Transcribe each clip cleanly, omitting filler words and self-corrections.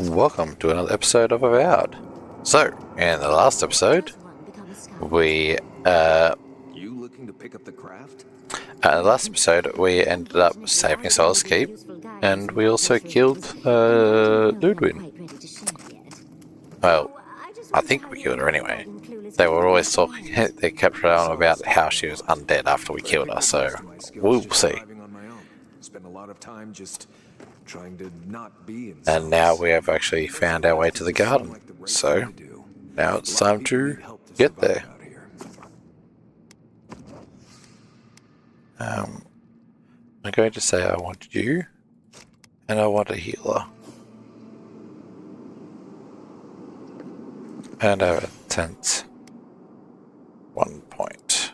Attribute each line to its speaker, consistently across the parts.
Speaker 1: Welcome to another episode of Avowed. So, in the last episode, we
Speaker 2: You looking to pick up the craft?
Speaker 1: ended up saving Solar's Keep, and we also killed Ludwig. Well, I think we killed her anyway. They were always talking. They kept on about how she was undead after we killed her. So we'll see.
Speaker 2: Spend a lot of time just trying to not be in.
Speaker 1: And now we have actually found our way to the garden. So now it's time to get there. I'm going to say I want you, and I want a healer. And I have a tent. 1 point.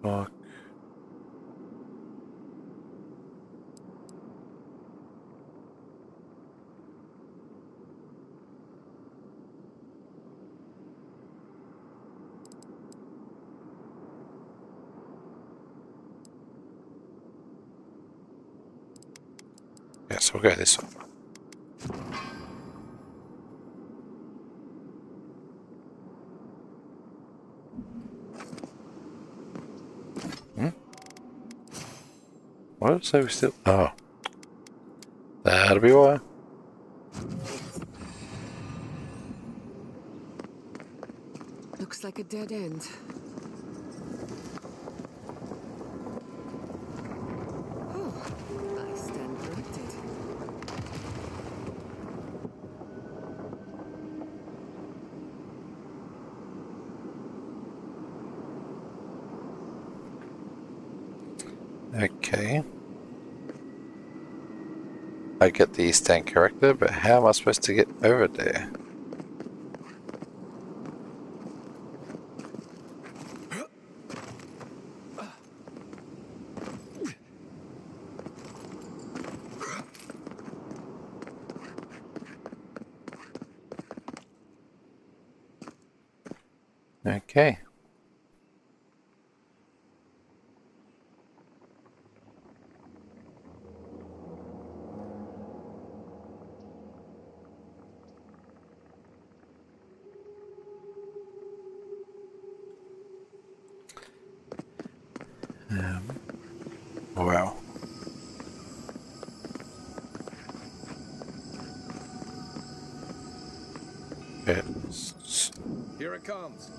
Speaker 1: Fuck. Yeah, so we'll go this one. What did it say we still? Oh. That'll be why.
Speaker 3: Looks like a dead end. Oh, I stand corrected.
Speaker 1: Okay. I get the stand corrected, but how am I supposed to get over there? Okay. Wow.
Speaker 2: Here it comes.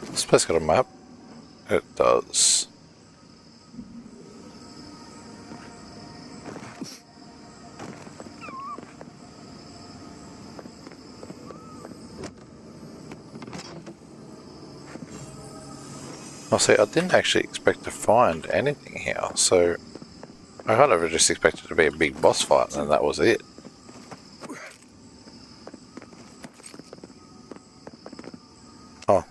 Speaker 1: This place got a map? It does. I'll say I didn't actually expect to find anything here, so I kind of just expected it to be a big boss fight and that was it. Oh.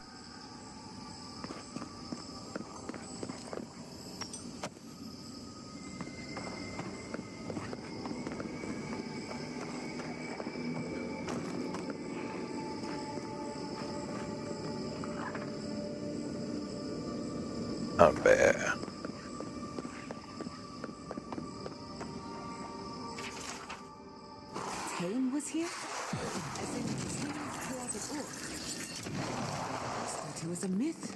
Speaker 1: A bear.
Speaker 3: Tane was here? As in, Tane's chaotic orc. I thought he was a myth.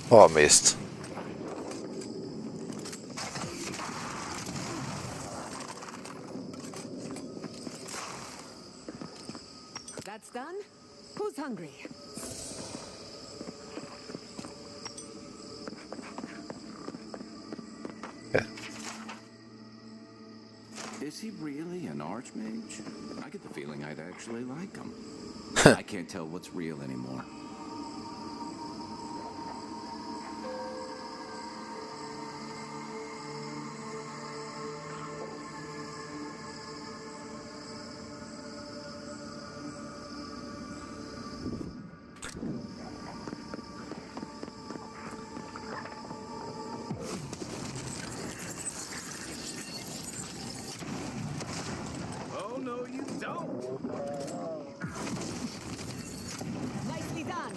Speaker 1: Oh, I missed.
Speaker 3: Who's hungry?
Speaker 1: Yeah.
Speaker 4: Is he really an archmage? I get the feeling I'd actually like him. I can't tell what's real anymore.
Speaker 2: Oh, no, you don't!
Speaker 3: Nicely done.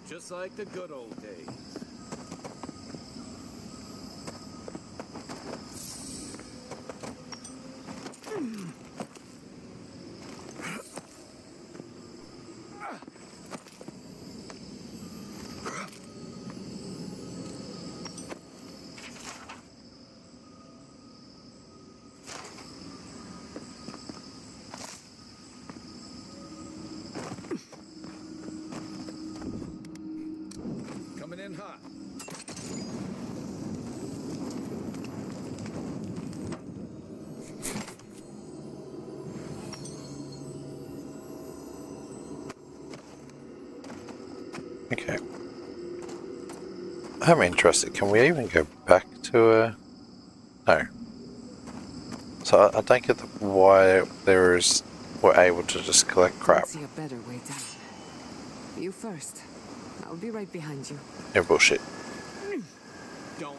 Speaker 2: Just like the good old days. Coming in hot.
Speaker 1: Okay. I'm interested. Can we even go back to no. So I don't get why we're able to just collect crap.
Speaker 3: See a better way down. You first. I'll be right behind you.
Speaker 1: No bullshit.
Speaker 2: Don't.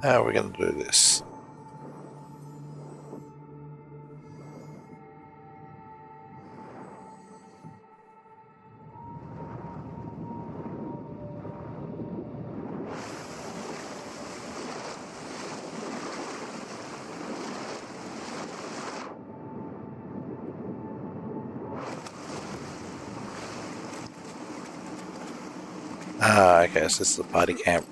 Speaker 1: How are we going to do this? Ah, okay, so this is the party camp.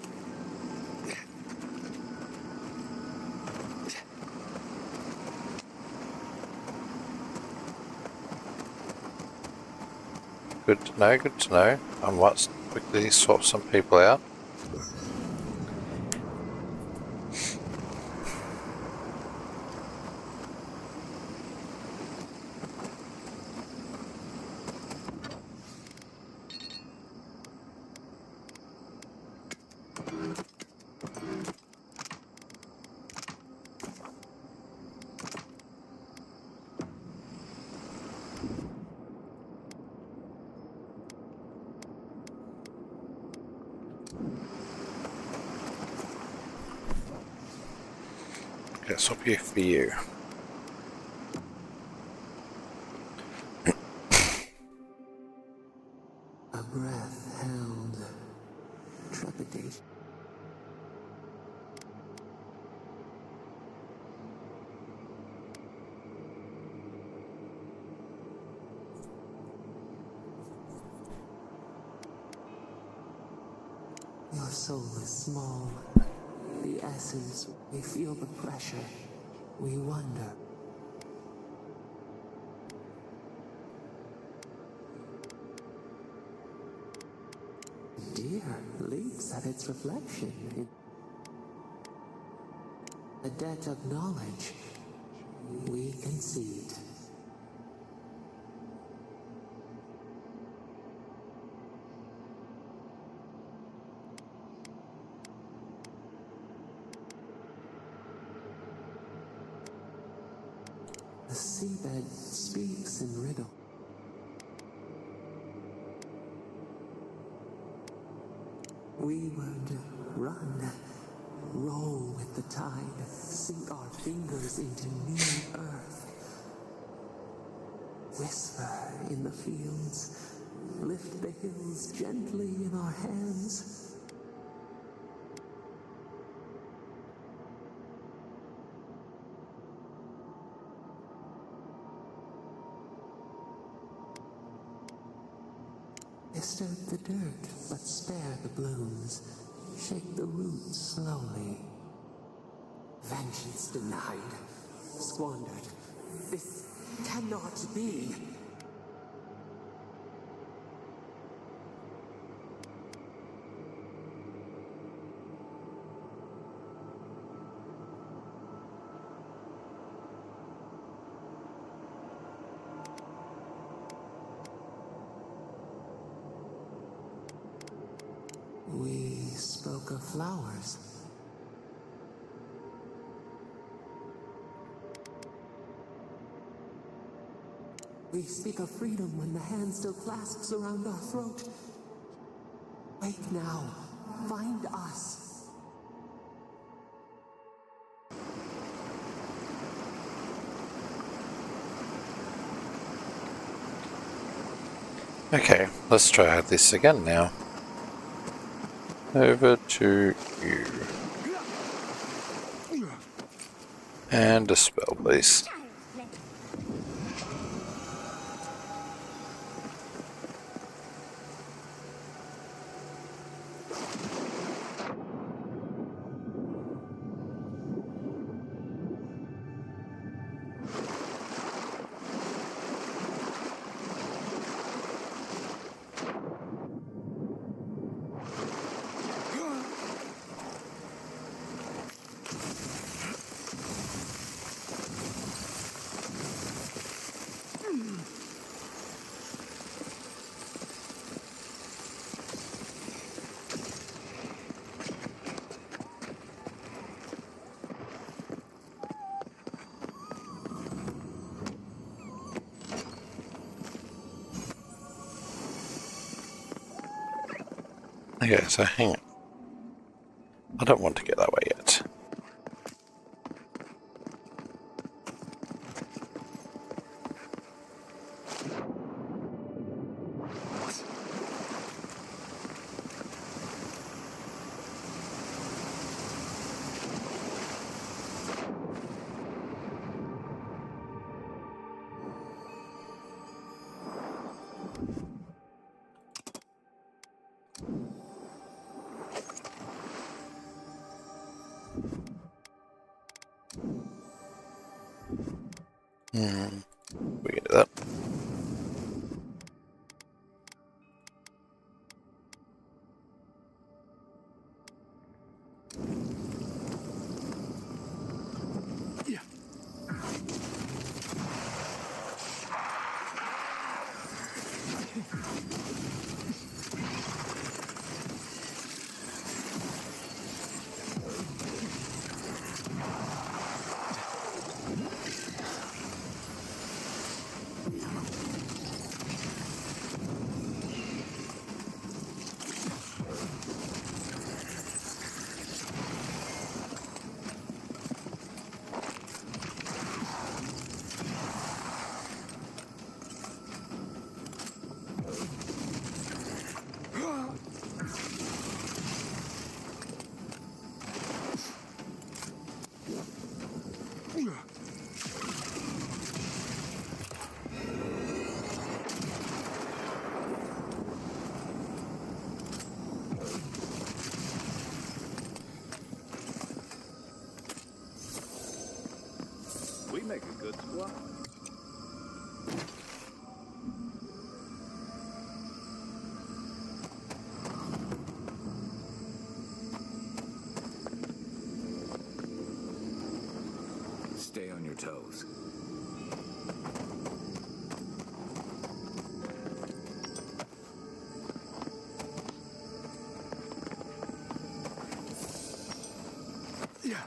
Speaker 1: Good to know, good to know. I might quickly swap some people out. Okay, swap you for you.
Speaker 5: A breath held, trepidation. soul is small. The essence, we feel the pressure. We wonder. Dear leaps at its reflection in the debt of knowledge. We concede. The seabed speaks in riddle. We would run, roll with the tide, sink our fingers into new earth. Whisper in the fields, lift the hills gently in our hands. Disturb the dirt, but spare the blooms. Shake the roots slowly. Vengeance denied, squandered. This cannot be. We spoke of flowers. We speak of freedom when the hand still clasps around our throat. Wake now. Find us.
Speaker 1: Okay, let's try this again now. Over to you. And a spell, please. Okay, so hang on. I don't want to get that way yet. We can do that.
Speaker 6: Make a good squad.
Speaker 2: Stay on your toes. Yeah.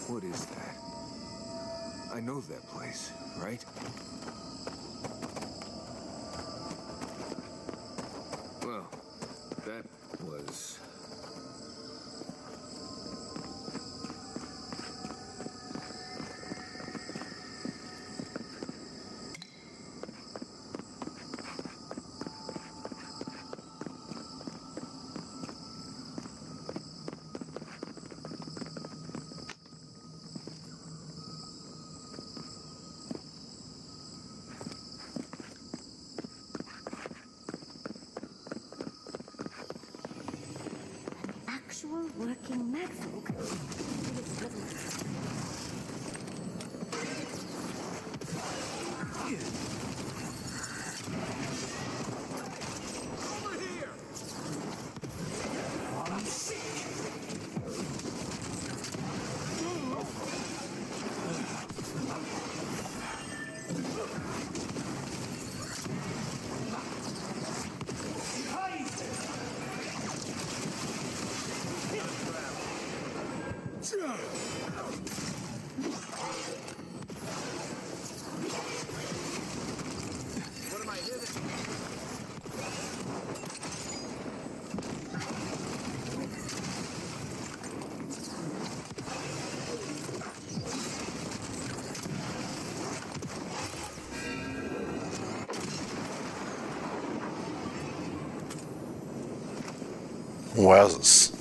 Speaker 2: What is that? I know that place, right? Well, that was...
Speaker 7: Actual working magfolk.
Speaker 6: What am I hitting?
Speaker 1: Wowzers.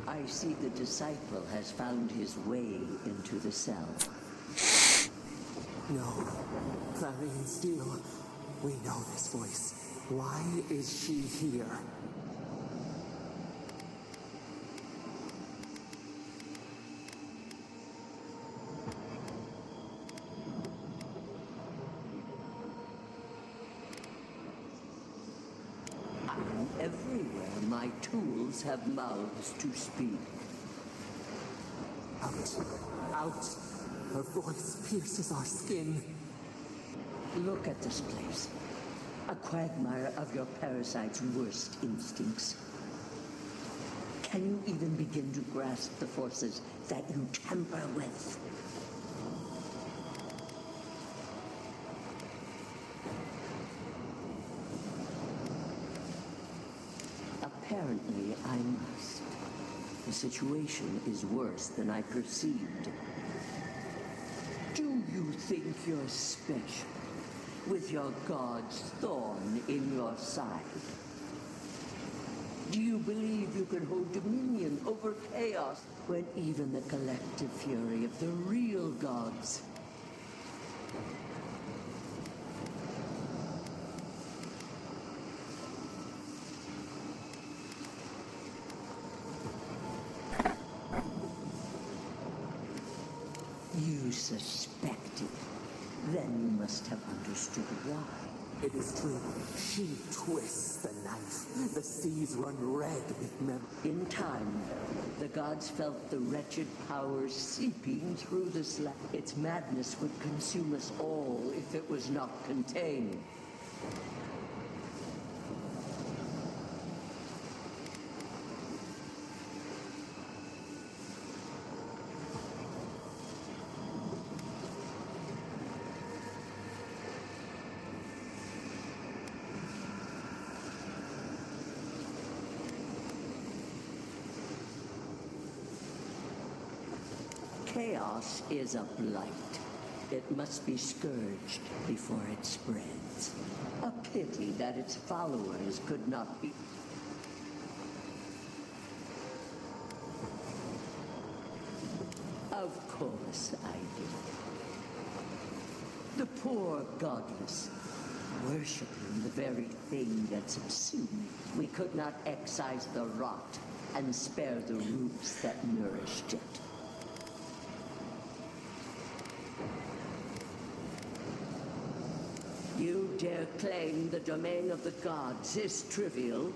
Speaker 8: I see the disciple has found his way into the cell.
Speaker 5: No. Clarion Steel. We know this voice. Why is she here?
Speaker 8: I'm everywhere my tools have mouths to speak.
Speaker 5: Out. Out. Her voice pierces our skin.
Speaker 8: Look at this place. A quagmire of your parasite's worst instincts. Can you even begin to grasp the forces that you tamper with? Apparently, I must. The situation is worse than I perceived. Do you think you're special, with your god's thorn in your side? Do you believe you can hold dominion over chaos when even the collective fury of the real gods? You suspected. Then you must have understood why.
Speaker 5: It is true. She twists the knife. The seas run red with memory.
Speaker 8: In time, the gods felt the wretched powers seeping through the slab. Its madness would consume us all if it was not contained. Chaos is a blight. It must be scourged before it spreads. A pity that its followers could not be. Of course I did. The poor godless, worshipping the very thing that subsumed. We could not excise the rot and spare the roots that nourished it. You dare claim the domain of the gods is trivial?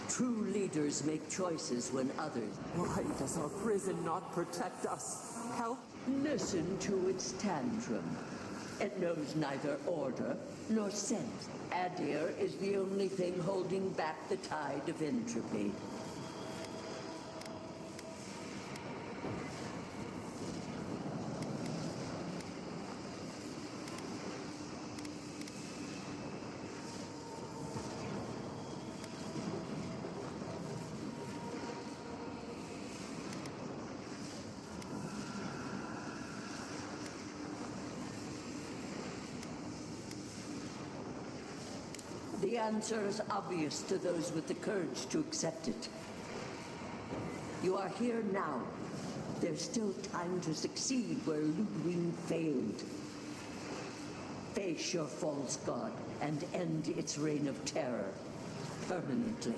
Speaker 8: True leaders make choices when others...
Speaker 5: Why does our prison not protect us? Help!
Speaker 8: Listen to its tantrum. It knows neither order nor sense. Adir is the only thing holding back the tide of entropy. The answer is obvious to those with the courage to accept it. You are here now. There's still time to succeed where Ludwig failed. Face your false god and end its reign of terror permanently.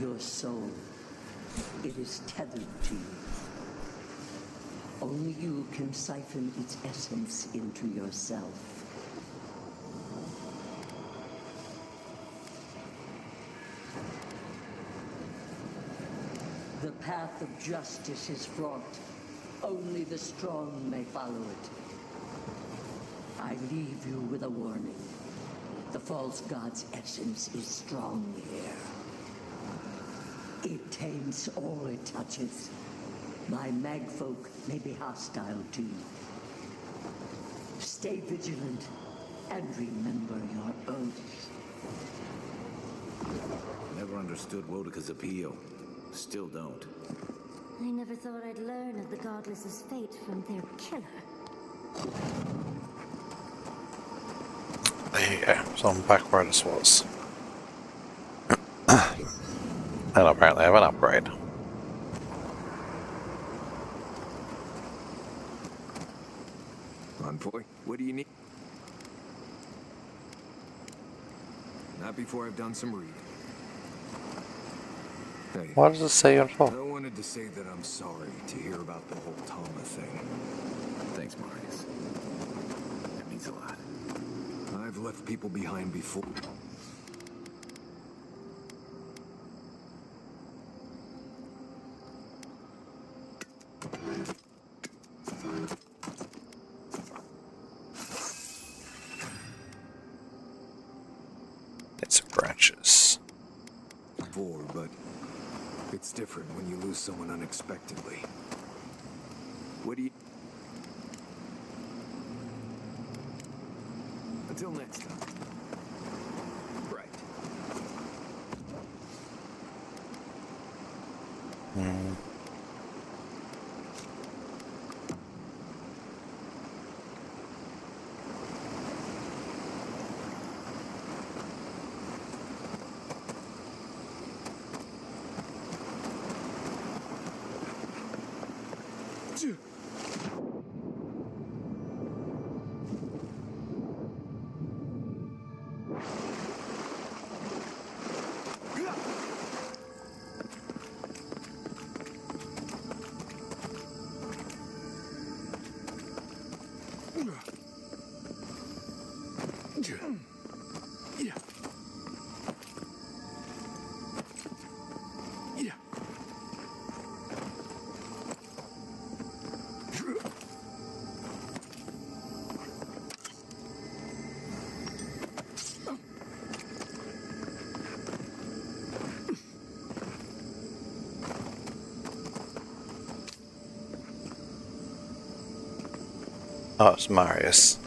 Speaker 8: Your soul, it is tethered to you. Only you can siphon its essence into yourself. The path of justice is fraught. Only the strong may follow it. I leave you with a warning. The false god's essence is strong here. It taints all it touches. My magfolk may be hostile to you. Stay vigilant and remember your oath.
Speaker 4: Never understood Wodika's appeal. Still don't.
Speaker 7: I never thought I'd learn of the godless's fate from their killer.
Speaker 1: There you go. So I'm back where this was. And apparently I have an upgrade.
Speaker 2: Envoy, what do you need? Not before I've done some reading. Hey,
Speaker 1: What does it say on for?
Speaker 2: I wanted to say that I'm sorry to hear about the whole Tama thing.
Speaker 4: Thanks, Marius. That means a lot.
Speaker 2: I've left people behind before.
Speaker 1: It's branches.
Speaker 2: Before, but it's different when you lose someone unexpectedly. What do you... Until next time. Right.
Speaker 1: Oh, it's Marius.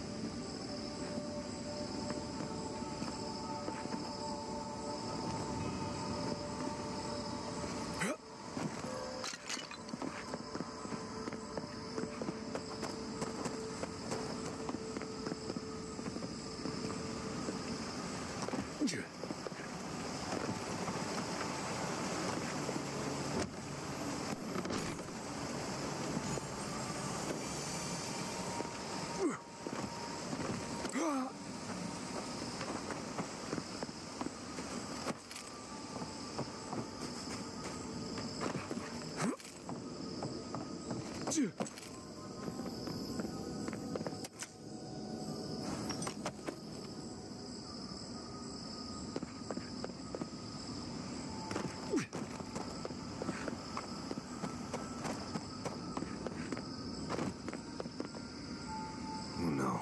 Speaker 2: No.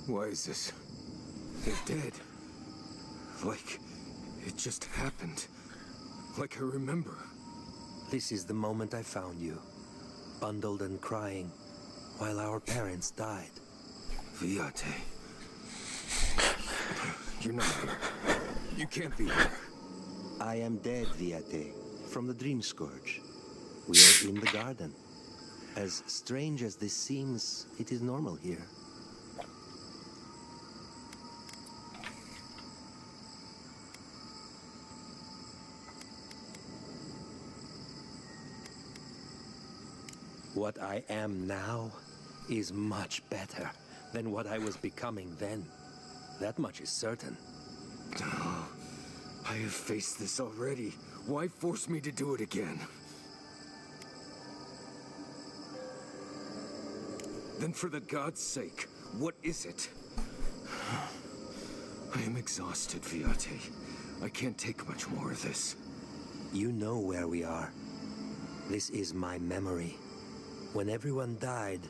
Speaker 2: Why is this? They're dead. Like, it just happened. Like I remember.
Speaker 9: This is the moment I found you, bundled and crying, while our parents died.
Speaker 2: Viate. You're not here. You can't be here.
Speaker 9: I am dead, Viate, from the Dream Scourge. We are in the garden. As strange as this seems, it is normal here. What I am now is much better than what I was becoming then. That much is certain.
Speaker 2: I have faced this already. Why force me to do it again? Then for the god's sake, what is it? I am exhausted, Viate. I can't take much more of this.
Speaker 9: You know where we are. This is my memory. When everyone died,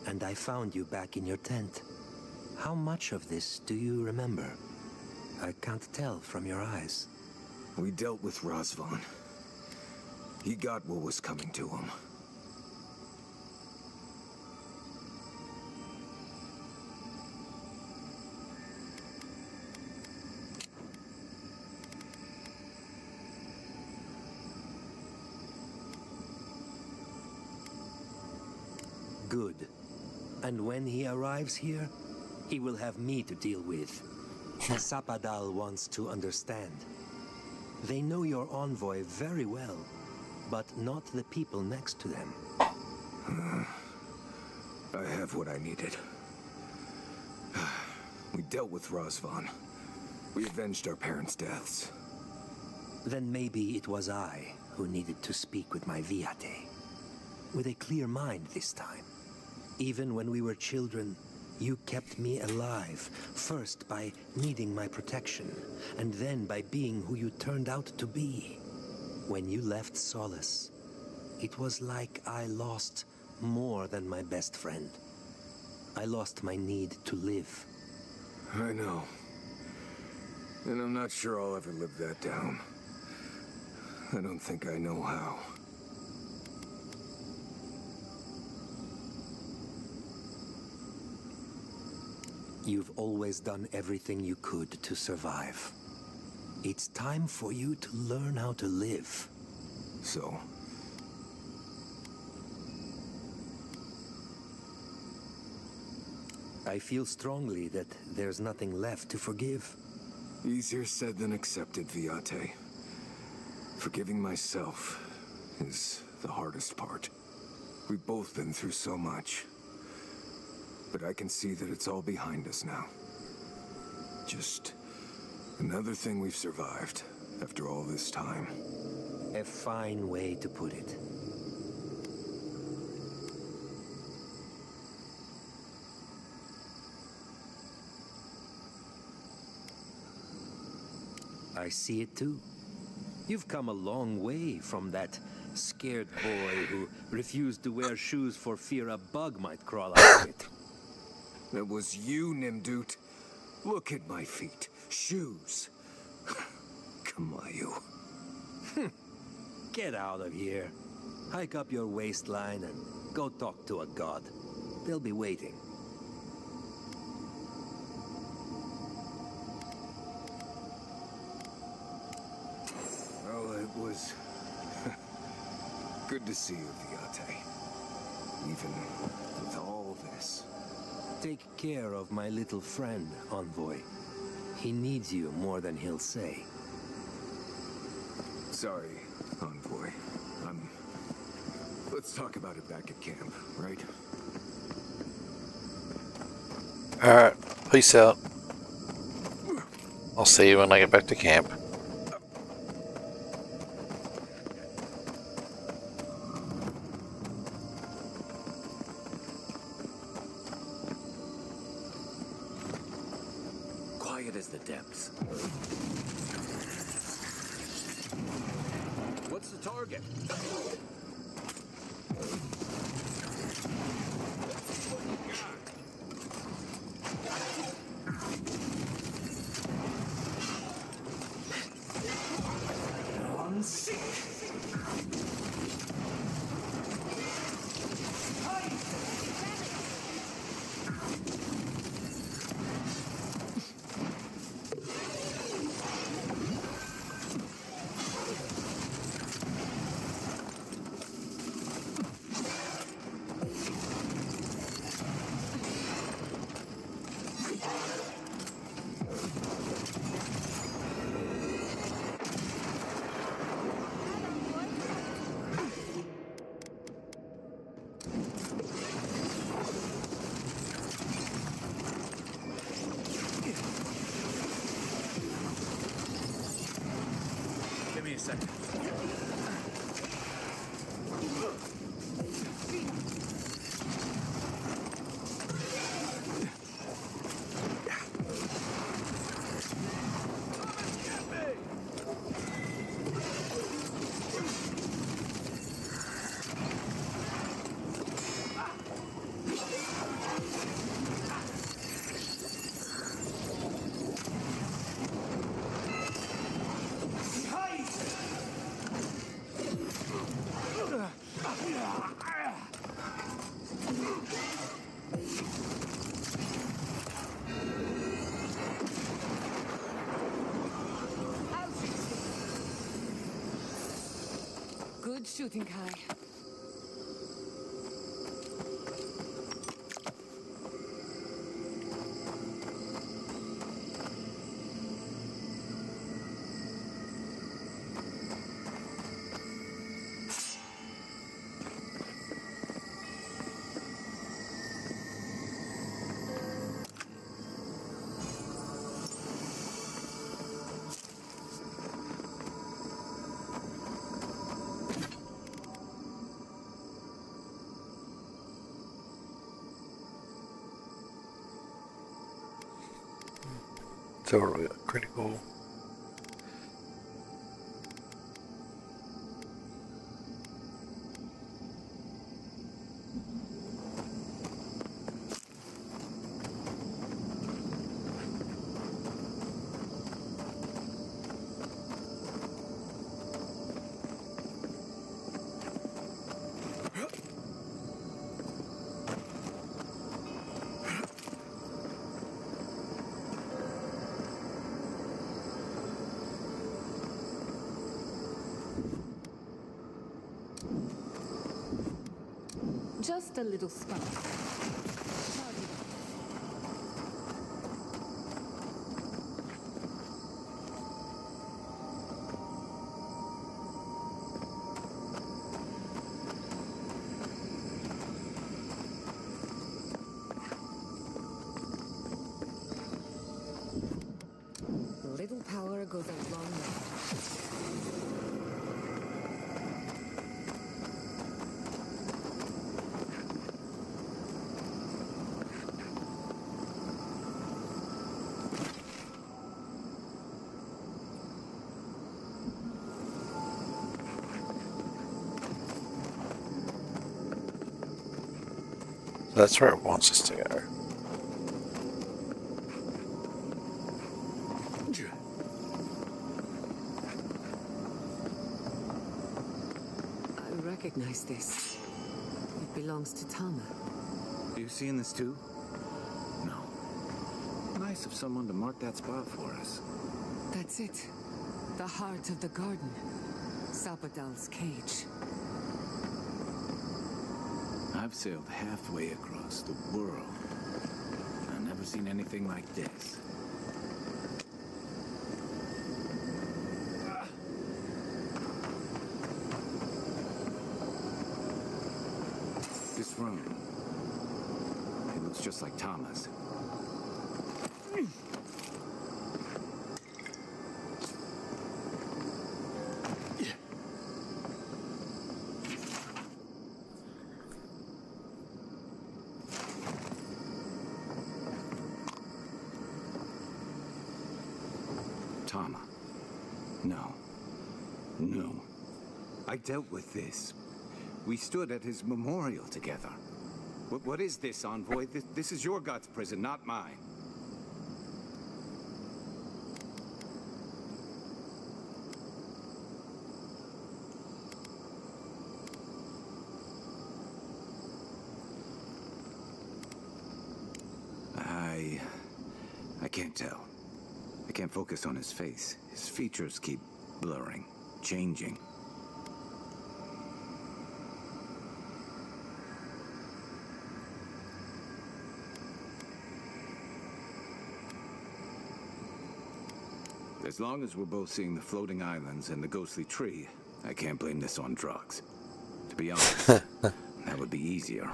Speaker 9: and I found you back in your tent. How much of this do you remember? I can't tell from your eyes.
Speaker 2: We dealt with Razvan. He got what was coming to him.
Speaker 9: Good. And when he arrives here, he will have me to deal with. Sapadal wants to understand. They know your envoy very well, but not the people next to them.
Speaker 2: I have what I needed. We dealt with Razvan. We avenged our parents' deaths.
Speaker 9: Then maybe it was I who needed to speak with my Viate. With a clear mind this time. Even when we were children, you kept me alive, first by needing my protection, and then by being who you turned out to be. When you left Solace, it was like I lost more than my best friend. I lost my need to live.
Speaker 2: I know. And I'm not sure I'll ever live that down. I don't think I know how.
Speaker 9: You've always done everything you could to survive. It's time for you to learn how to live.
Speaker 2: So?
Speaker 9: I feel strongly that there's nothing left to forgive.
Speaker 2: Easier said than accepted, Viate. Forgiving myself is the hardest part. We've both been through so much. But I can see that it's all behind us now. Just another thing we've survived after all this time.
Speaker 9: A fine way to put it. I see it too. You've come a long way from that scared boy who refused to wear shoes for fear a bug might crawl out of it.
Speaker 2: That was you, Nimdut. Look at my feet. Shoes. Kamayu.
Speaker 9: Get out of here. Hike up your waistline and go talk to a god. They'll be waiting.
Speaker 2: Well, it was good to see you, Viate. Even with all this.
Speaker 9: Take care of my little friend, Envoy. He needs you more than he'll say.
Speaker 2: Sorry, Envoy. Let's talk about it back at camp, right?
Speaker 1: Alright, peace out. I'll see you when I get back to camp.
Speaker 4: Quiet as the depths. What's the target?
Speaker 6: Give me a second.
Speaker 3: shooting, Kai.
Speaker 1: So what are we got? Critical.
Speaker 3: Just a little spark. Little power goes a long way.
Speaker 1: So that's where it wants us to go.
Speaker 3: I recognize this. It belongs to Tama.
Speaker 4: Are you seeing this too? No. Nice of someone to mark that spot for us.
Speaker 3: That's it. The heart of the garden. Sapadal's cage.
Speaker 4: I've sailed halfway across the world. I've never seen anything like this. This room. It looks just like Tama's. Tama. No. No. I dealt with this. We stood at his memorial together. What is this, Envoy? This is your God's prison, not mine. I can't tell. I can't focus on his face. His features keep blurring, changing. As long as we're both seeing the floating islands and the ghostly tree, I can't blame this on drugs. To be honest, that would be easier.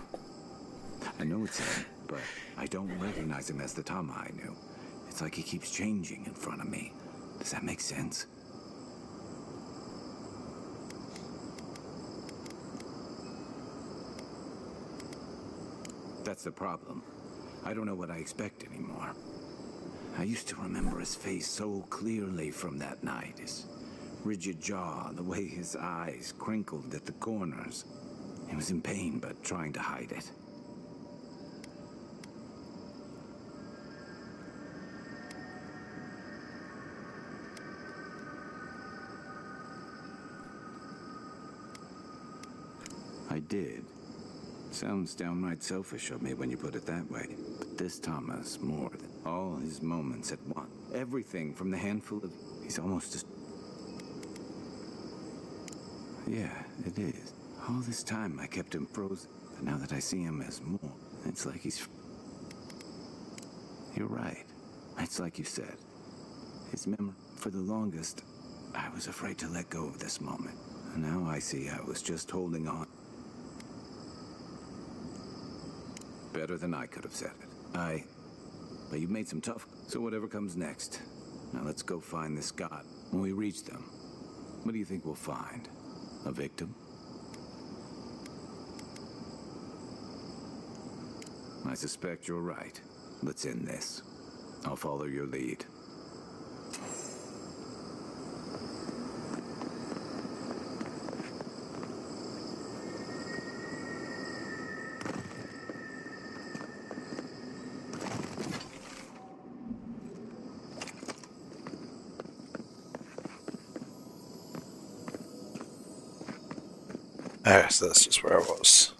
Speaker 4: I know it's him, but I don't recognize him as the Tama I knew. It's like he keeps changing in front of me. Does that make sense? That's the problem. I don't know what I expect anymore. I used to remember his face so clearly from that night. His rigid jaw, the way his eyes crinkled at the corners. He was in pain, but trying to hide it. I did. Sounds downright selfish of me when you put it that way. But this Thomas, more than all his moments at once. Everything from the handful of... He's almost as... Yeah, it is. All this time I kept him frozen, but now that I see him as more, it's like he's... You're right. It's like you said. His memory... For the longest, I was afraid to let go of this moment. And now I see I was just holding on. Better than I could have said it. But you made some tough... So whatever comes next. Now let's go find this god. When we reach them, what do you think we'll find? A victim? I suspect you're right. Let's end this. I'll follow your lead.
Speaker 1: Oh, so that's just where I was.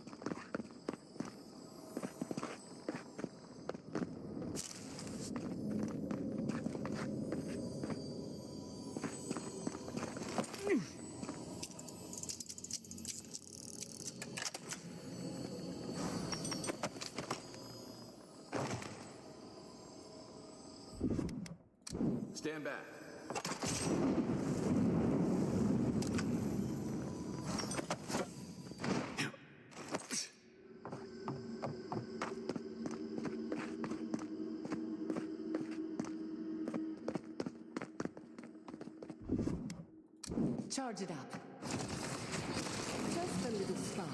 Speaker 4: Stand back.
Speaker 3: Charge it up. Just a little spark.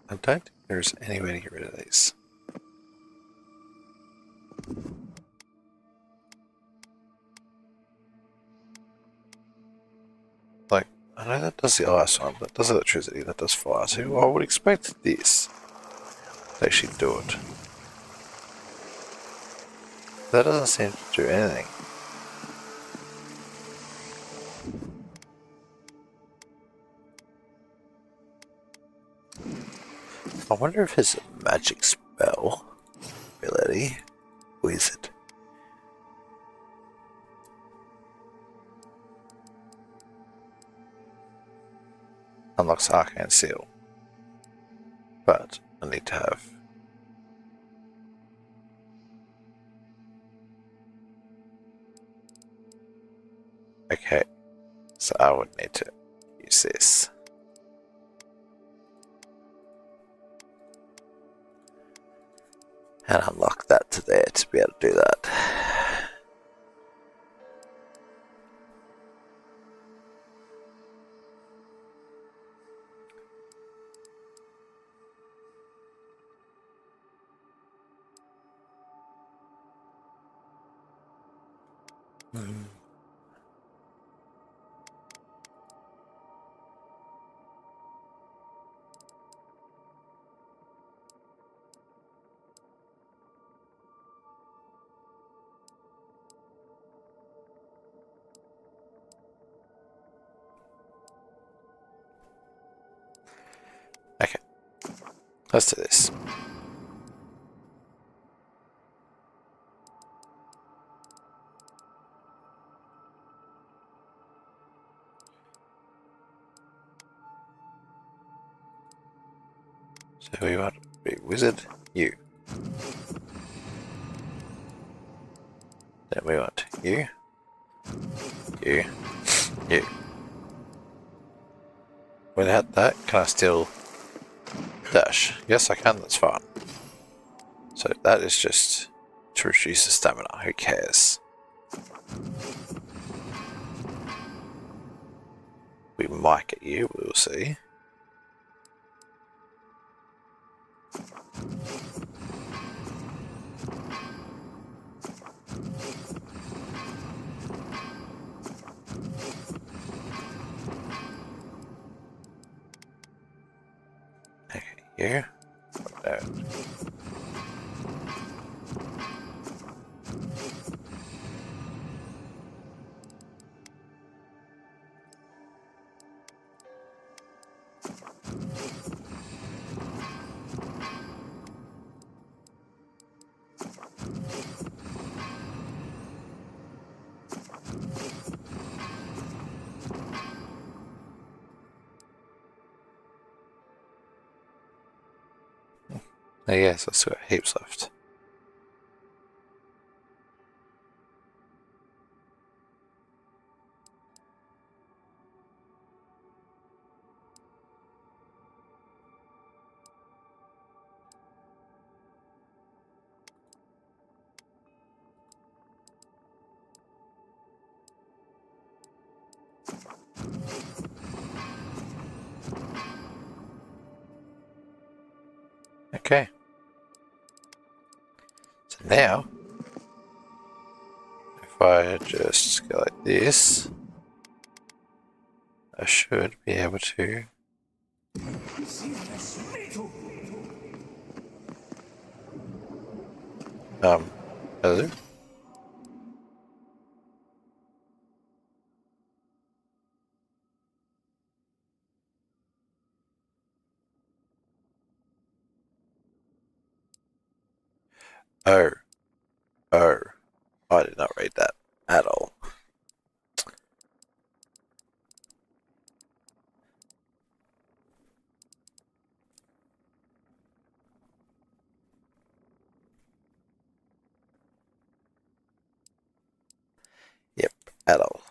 Speaker 3: I don't think there's any way to get rid of these. Like, I know that does the ice one, but does electricity, that does fire too. I would expect this to actually do it. That doesn't seem to do anything. I wonder if it's a magic spell ability, or is it? Unlocks Arcane Seal, but I need to have. Okay, so I would need to use this. And unlock that to there to be able to do that. Okay, let's do this. So we want to be wizard, you. Then we want you, you, you. Without that, can I still dash? Yes, I can, that's fine. So that is just to reduce the stamina. Who cares? We might get you, we'll see. Okay, you. No. Oh yes, I've still got heaps left. Okay. So now, if I just go like this, I should be able to. Hello? Oh, oh, I did not read that at all. Yep, at all.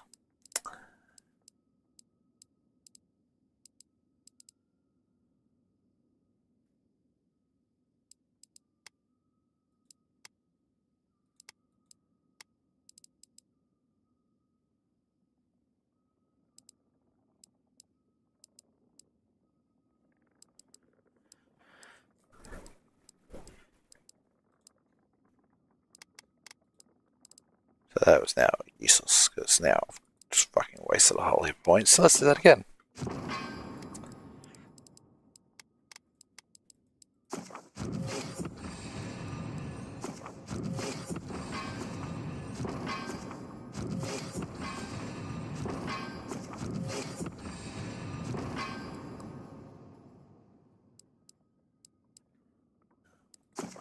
Speaker 3: So that was now useless, because now I've just fucking wasted a whole heap of points. So let's do that again.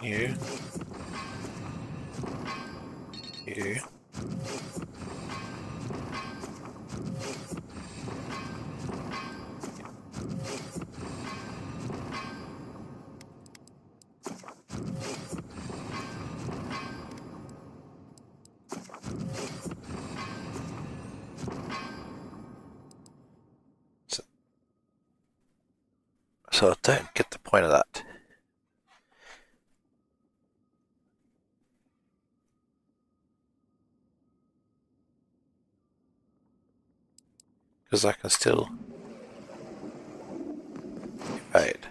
Speaker 3: You. You. So I don't get the point of that. Because I can still evade.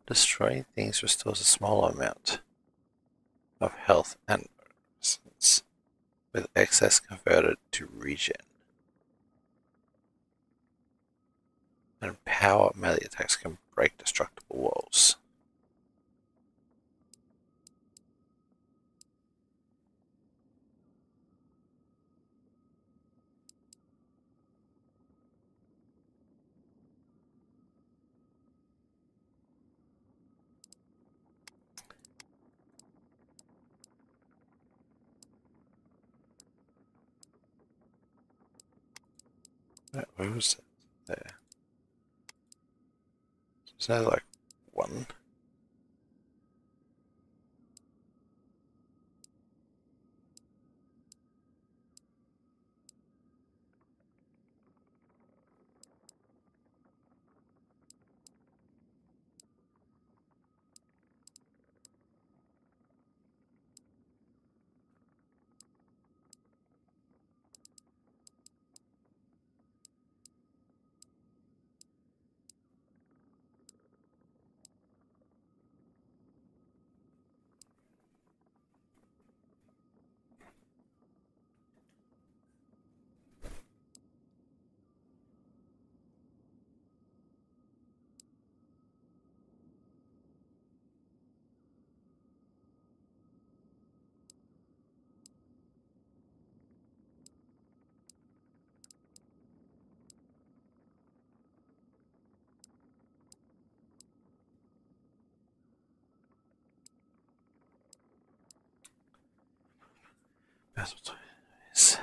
Speaker 1: Destroying things restores a small amount of health and resistance, with excess converted to regen. And power melee attacks can break destructible walls. Where was it? There. Is that like one? That's what it is.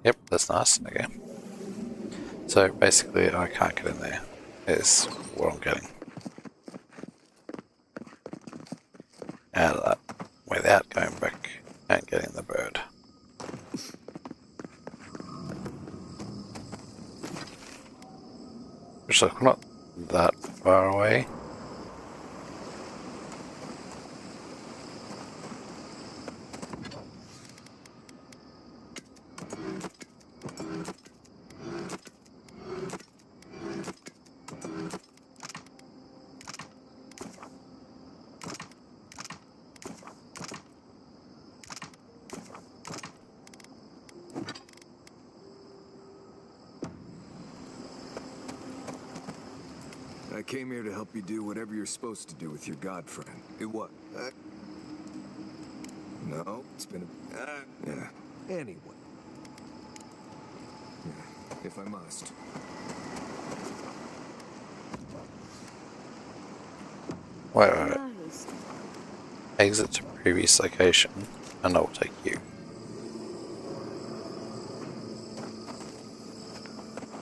Speaker 1: Yep, that's nice. Okay. So basically, I can't get in there. Is what I'm getting. Out of that without going back and getting the bird. Which, like, we're not that far away.
Speaker 2: I came here to help you do whatever you're supposed to do with your god friend. It what? No, it's been a... yeah. Anyway. Yeah, if I must.
Speaker 1: Wait. Exit to previous location, and I will take you.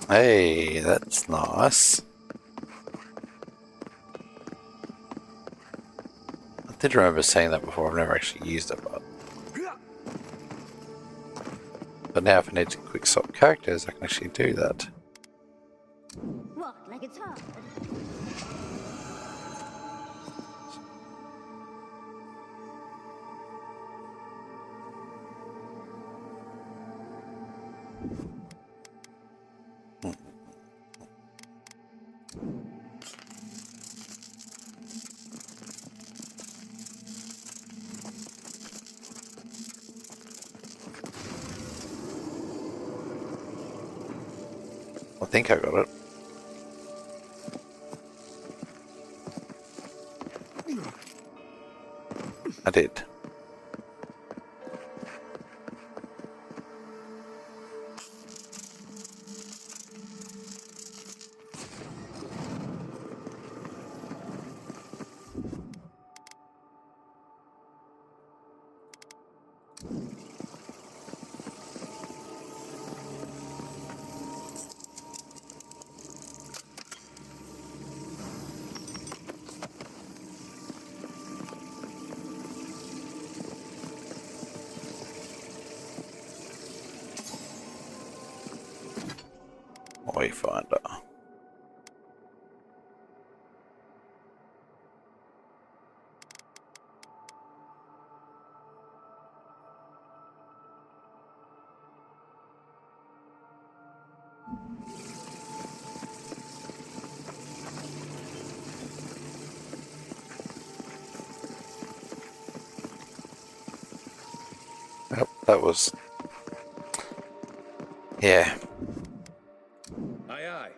Speaker 1: Hey, that's nice. I did remember saying that before. I've never actually used it, but now if I need to quick swap characters, I can actually do that.
Speaker 7: What, like it's hard?
Speaker 1: I think I got it. I did. Wayfinder. Yep, that was... Yeah.
Speaker 6: Aye, aye.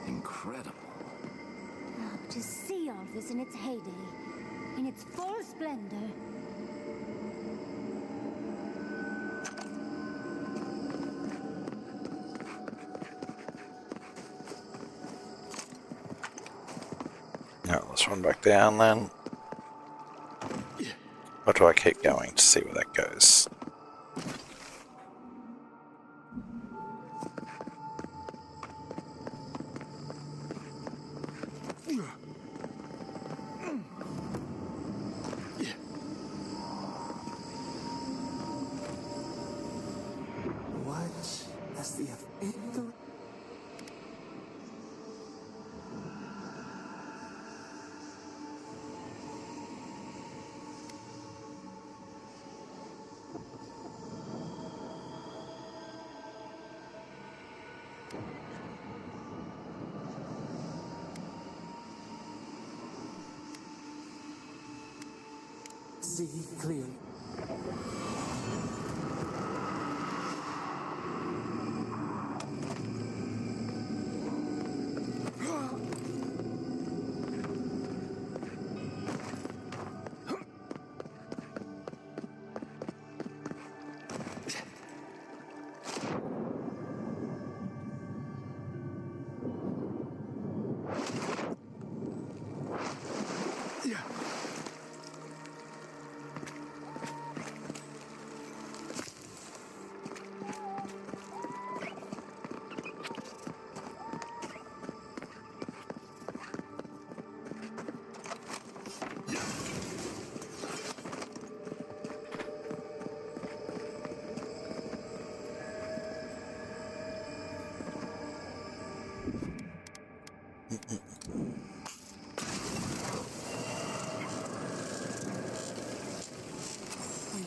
Speaker 4: Incredible.
Speaker 7: To see all this in its heyday, in its full splendor.
Speaker 1: Alright, let's run back down then. Or do I keep going to see where that goes?
Speaker 5: What does the effect? See clearly. Are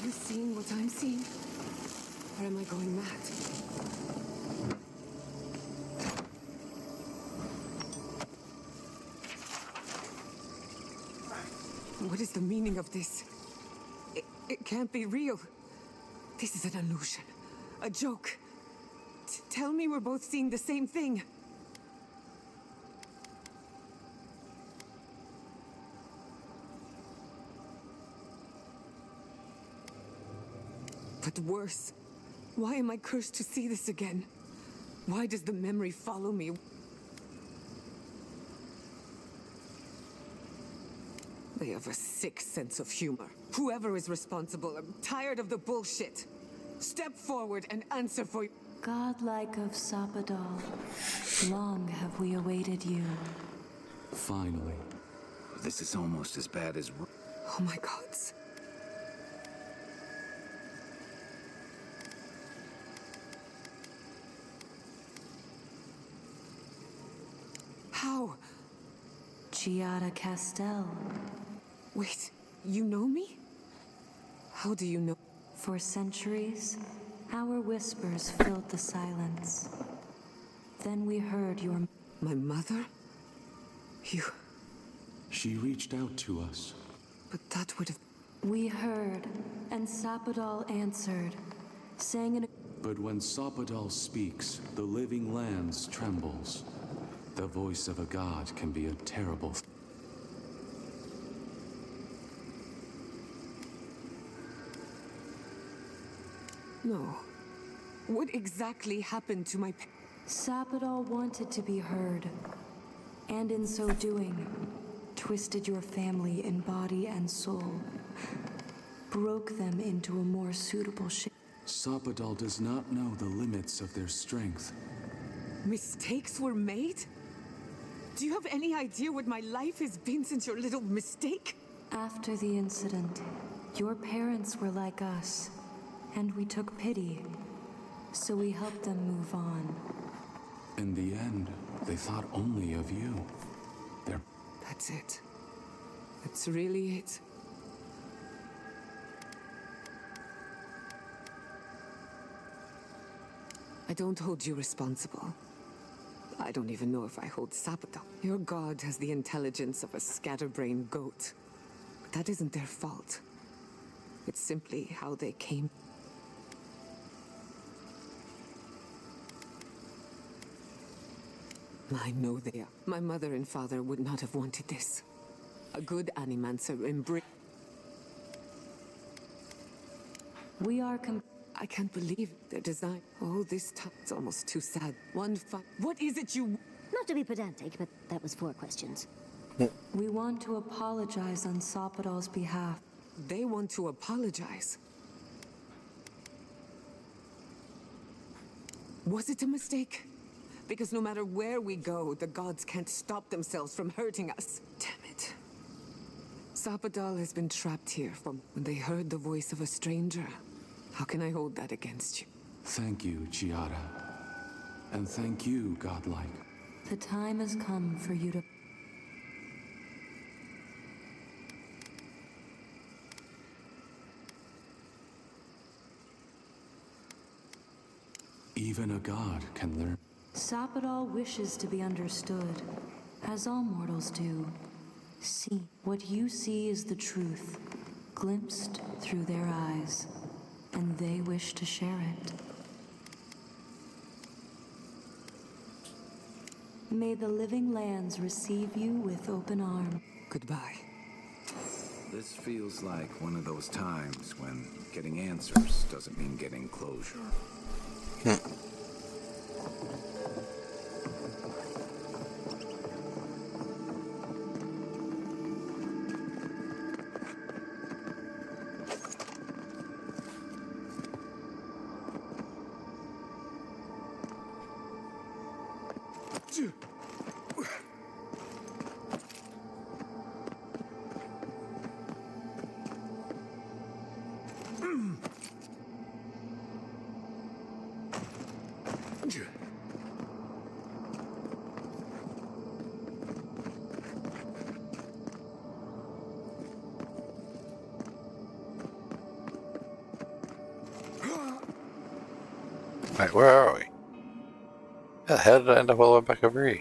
Speaker 5: you seeing what I'm seeing? Or am I going mad? What is the meaning of this? It can't be real. This is an illusion. A joke. Tell me we're both seeing the same thing. But worse, why am I cursed to see this again? Why does the memory follow me? They have a sick sense of humor. Whoever is responsible, I'm tired of the bullshit. Step forward and answer for...
Speaker 10: Godlike of Sapadal, long have we awaited you.
Speaker 4: Finally. This is almost as bad as...
Speaker 5: Oh my gods. How?
Speaker 10: Giada Castel.
Speaker 5: Wait, you know me? How do you know?
Speaker 10: For centuries, our whispers filled the silence. Then we heard your...
Speaker 5: My mother? You...
Speaker 11: She reached out to us.
Speaker 5: But that would have...
Speaker 10: We heard, and Sapadal answered, saying in a...
Speaker 11: But when Sapadal speaks, the living lands trembles. The voice of a god can be a terrible...
Speaker 5: No. What exactly happened to my...
Speaker 10: Sapadal wanted to be heard, and in so doing, twisted your family in body and soul, broke them into a more suitable shape.
Speaker 11: Sapadal does not know the limits of their strength.
Speaker 5: Mistakes were made? Do you have any idea what my life has been since your little mistake?
Speaker 10: After the incident, your parents were like us, and we took pity, so we helped them move on.
Speaker 11: In the end, they thought only of you.
Speaker 5: That's it. That's really it. I don't hold you responsible. I don't even know if I hold Sapadal. Your god has the intelligence of a scatterbrained goat. But that isn't their fault. It's simply how they came. I know they are. My mother and father would not have wanted this. A good animancer embrace.
Speaker 10: We are
Speaker 5: I can't believe their design. Oh, this time it's almost too sad. What is it you...
Speaker 7: Not to be pedantic, but that was 4 questions.
Speaker 10: We want to apologize on Sapadal's behalf.
Speaker 5: They want to apologize. Was it a mistake? Because no matter where we go, the gods can't stop themselves from hurting us. Damn it. Sapadal has been trapped here from when they heard the voice of a stranger. How can I hold that against you?
Speaker 11: Thank you, Giada. And thank you, Godlike.
Speaker 10: The time has come for you to...
Speaker 11: Even a god can learn.
Speaker 10: Sapadal wishes to be understood, as all mortals do. See, what you see is the truth, glimpsed through their eyes, and they wish to share it. May the living lands receive you with open arms.
Speaker 5: Goodbye.
Speaker 4: This feels like one of those times when getting answers doesn't mean getting closure.
Speaker 1: Wait, where are we? How did I end up all the way back over here?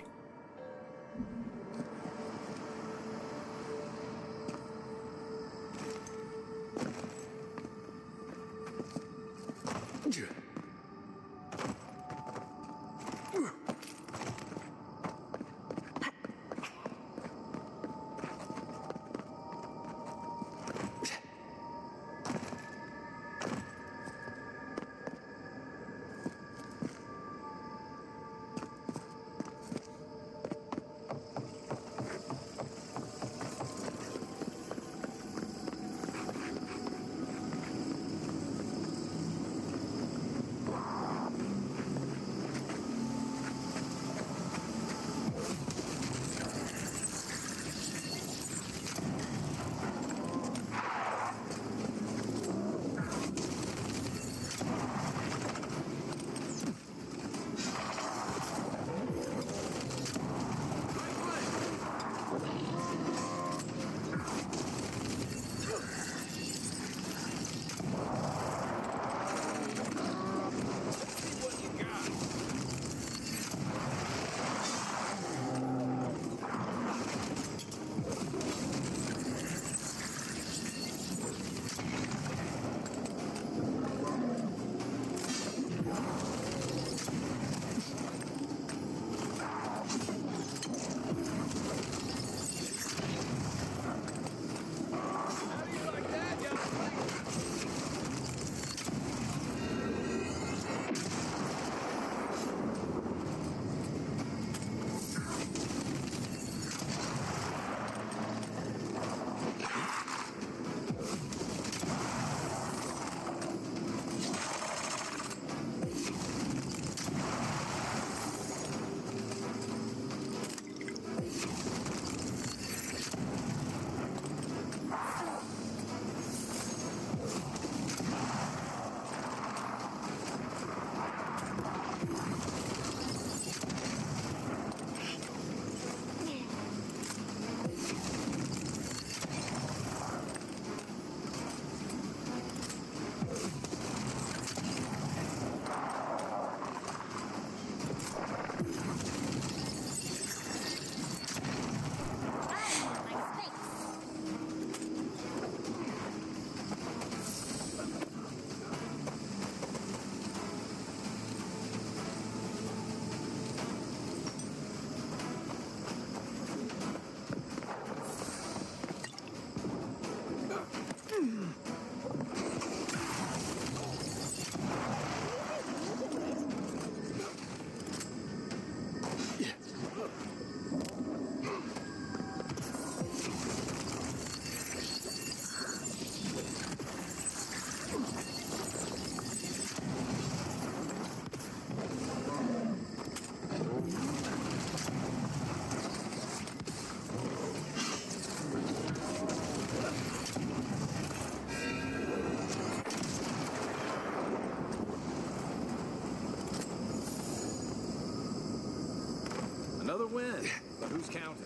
Speaker 6: Another win, but who's counting?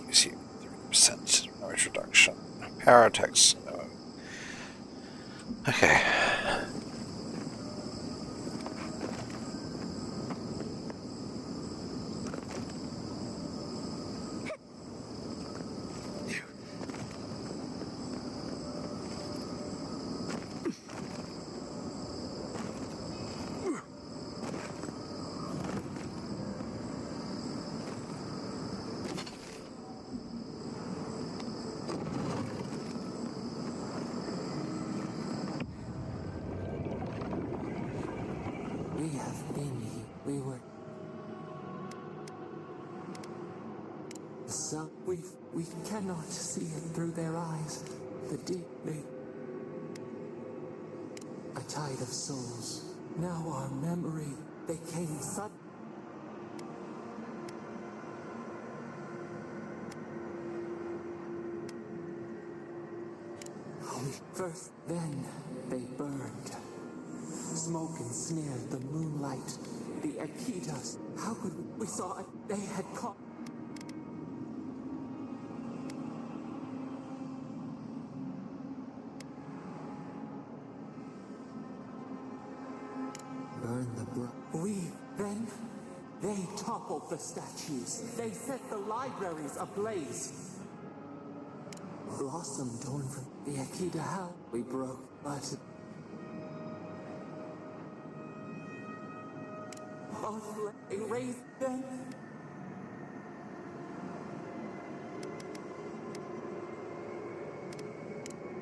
Speaker 1: Gives you 3% damage reduction. Power attacks. Okay.
Speaker 12: We were... The
Speaker 5: ourselves. We cannot see it through their eyes. The deep, a tide of souls. Now our memory, they came suddenly. First, then they burned. Smoke ensnared the moonlight. The Akitas. How could we saw it? They had caught. Burn the then they toppled the statues. They set the libraries ablaze. Blossom torn from the Akita hell we broke, but they raised them.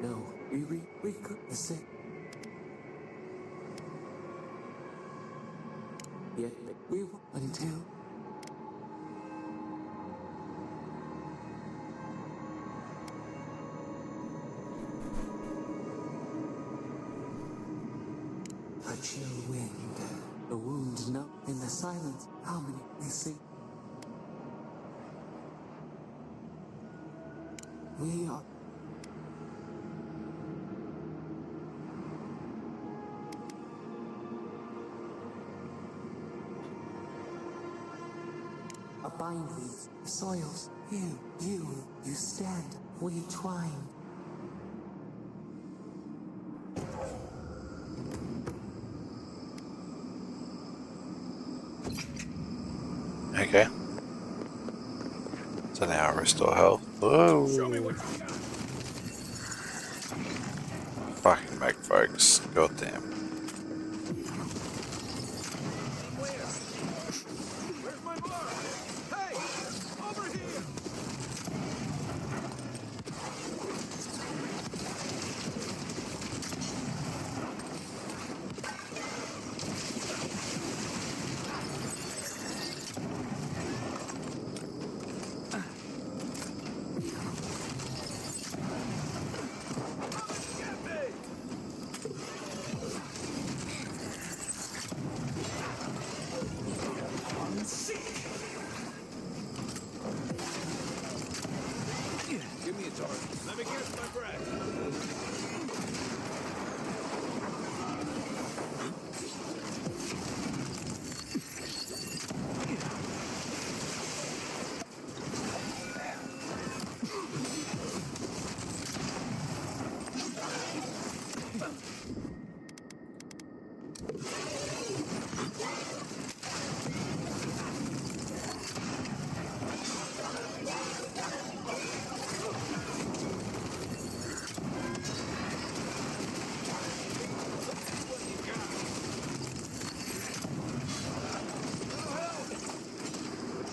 Speaker 5: No, we couldn't see. Yet we were until a chill wind, the wound numb in the silence. How many we see? We are. Bind these soils. You stand. We twine.
Speaker 3: Okay. So now restore health. Whoa. Fucking meg folks. Goddamn.
Speaker 6: Where's my bar? Hey! Over here! Give me a target. Let me catch my breath.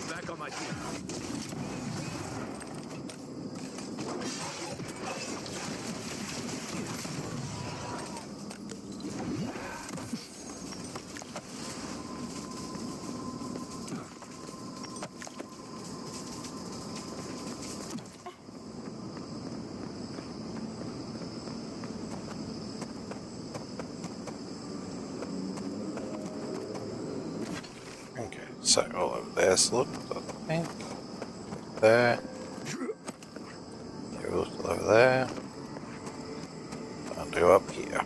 Speaker 6: Back on my feet.
Speaker 3: Okay, so all over there's look, I think. There. You look over there. And go up here.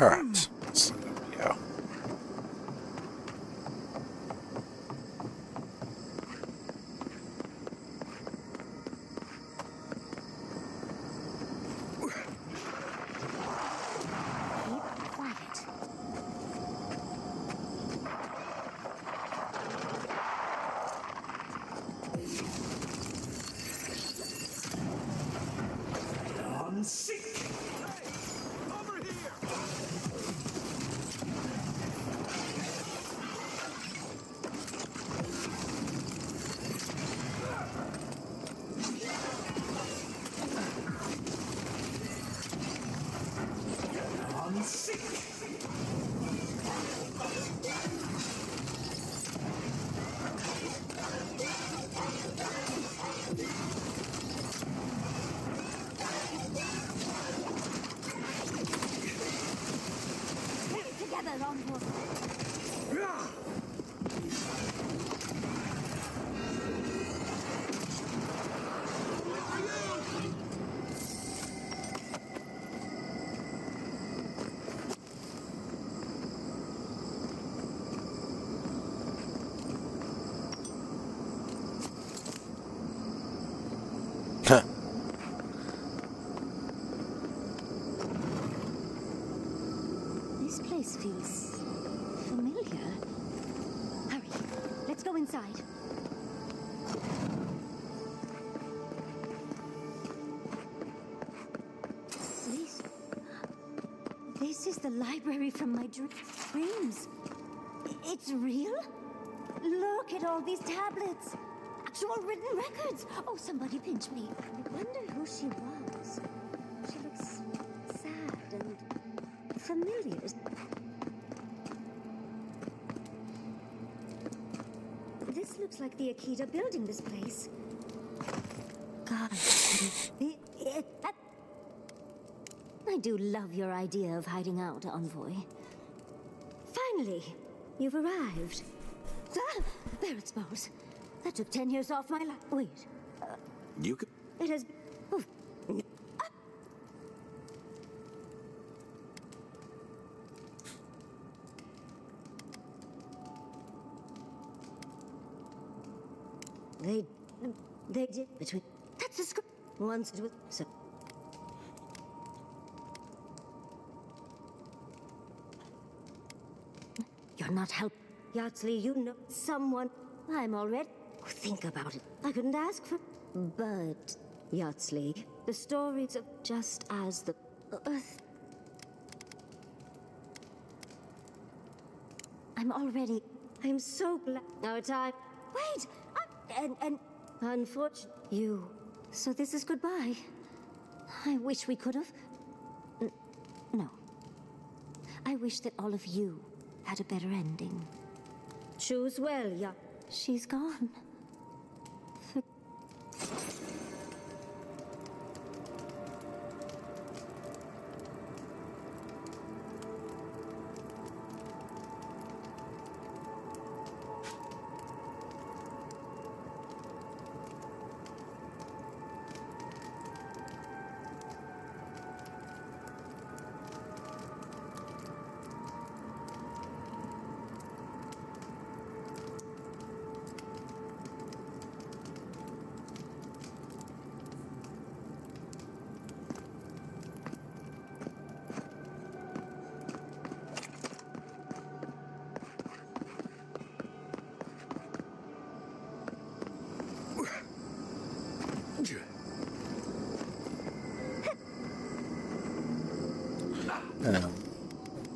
Speaker 3: Alright, so there we go.
Speaker 7: Keep quiet. Together, Envoy. This place feels familiar. Hurry, let's go inside. This is the library from my dreams. It's real? Look at all these tablets. Actual written records. Oh, somebody pinch me. I wonder who she was. She looks sad and familiar. This looks like the Akita building this place. God. I do love your idea of hiding out, Envoy. Finally, you've arrived. Ah, Barrett's bows. That took 10 years off my life. Wait.
Speaker 4: You could.
Speaker 7: It has... Oh. They did between... That's the script. Once it was... So... You're not help. Yardsley, you know someone. I'm already... Think about it. I couldn't ask for... But, Yardsley, the stories of just as the Earth... I'm already... I'm so glad... Our time... Wait! And unfortunately, you. So this is goodbye. I wish we could have. No. I wish that all of you had a better ending. Choose well, yeah. She's gone.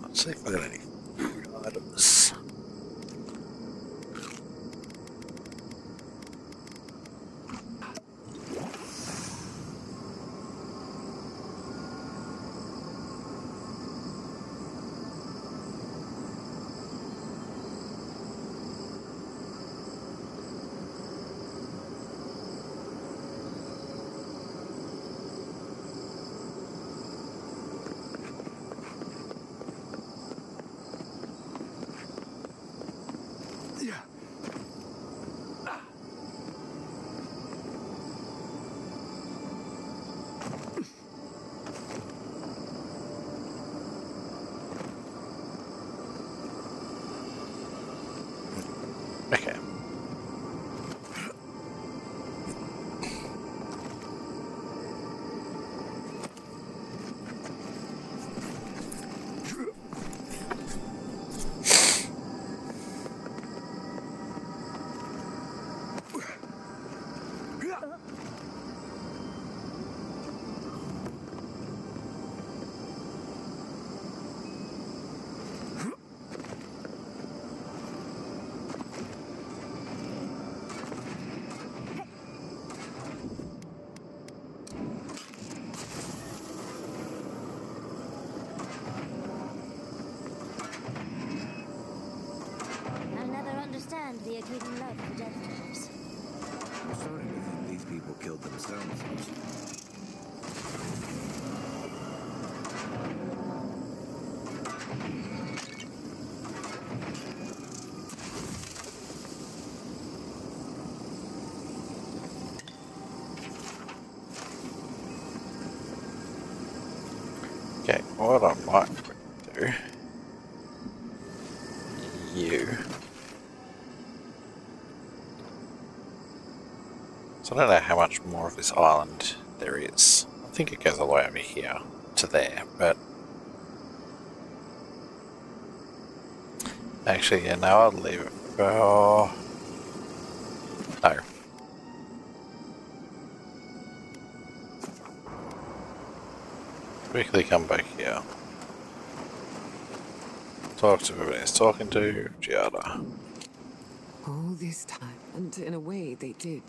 Speaker 3: Let's see if I got any food items. Okay, what I might do. You. So I don't know how much more of this island there is. I think it goes all the way over here to there, but actually, yeah, no, I'll leave it. Oh, no. Quickly come back here. Talk to whoever he's talking to, Giada.
Speaker 5: All this time, and in a way, they did.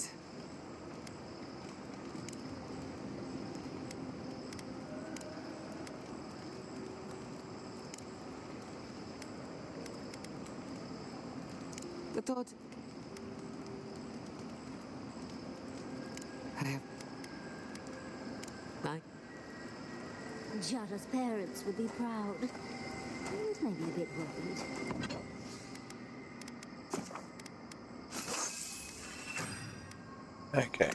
Speaker 5: The thought... I have...
Speaker 7: Jada's parents would be proud. And maybe a bit worried.
Speaker 3: Okay.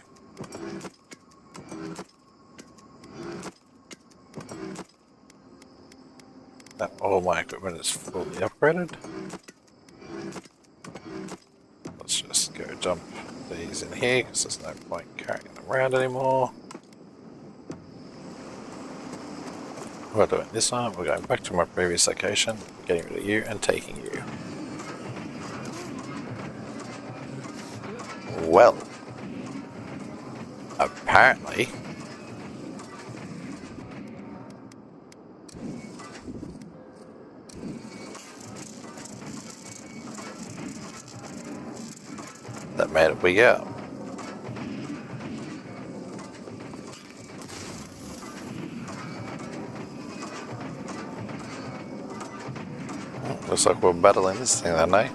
Speaker 3: Now all my equipment is fully upgraded. Let's just go dump these in here because there's no point carrying them around anymore. We're doing this time, we're going back to my previous location, getting rid of you and taking you. Well, apparently that made it wig out. Looks like we're battling this thing then, eh?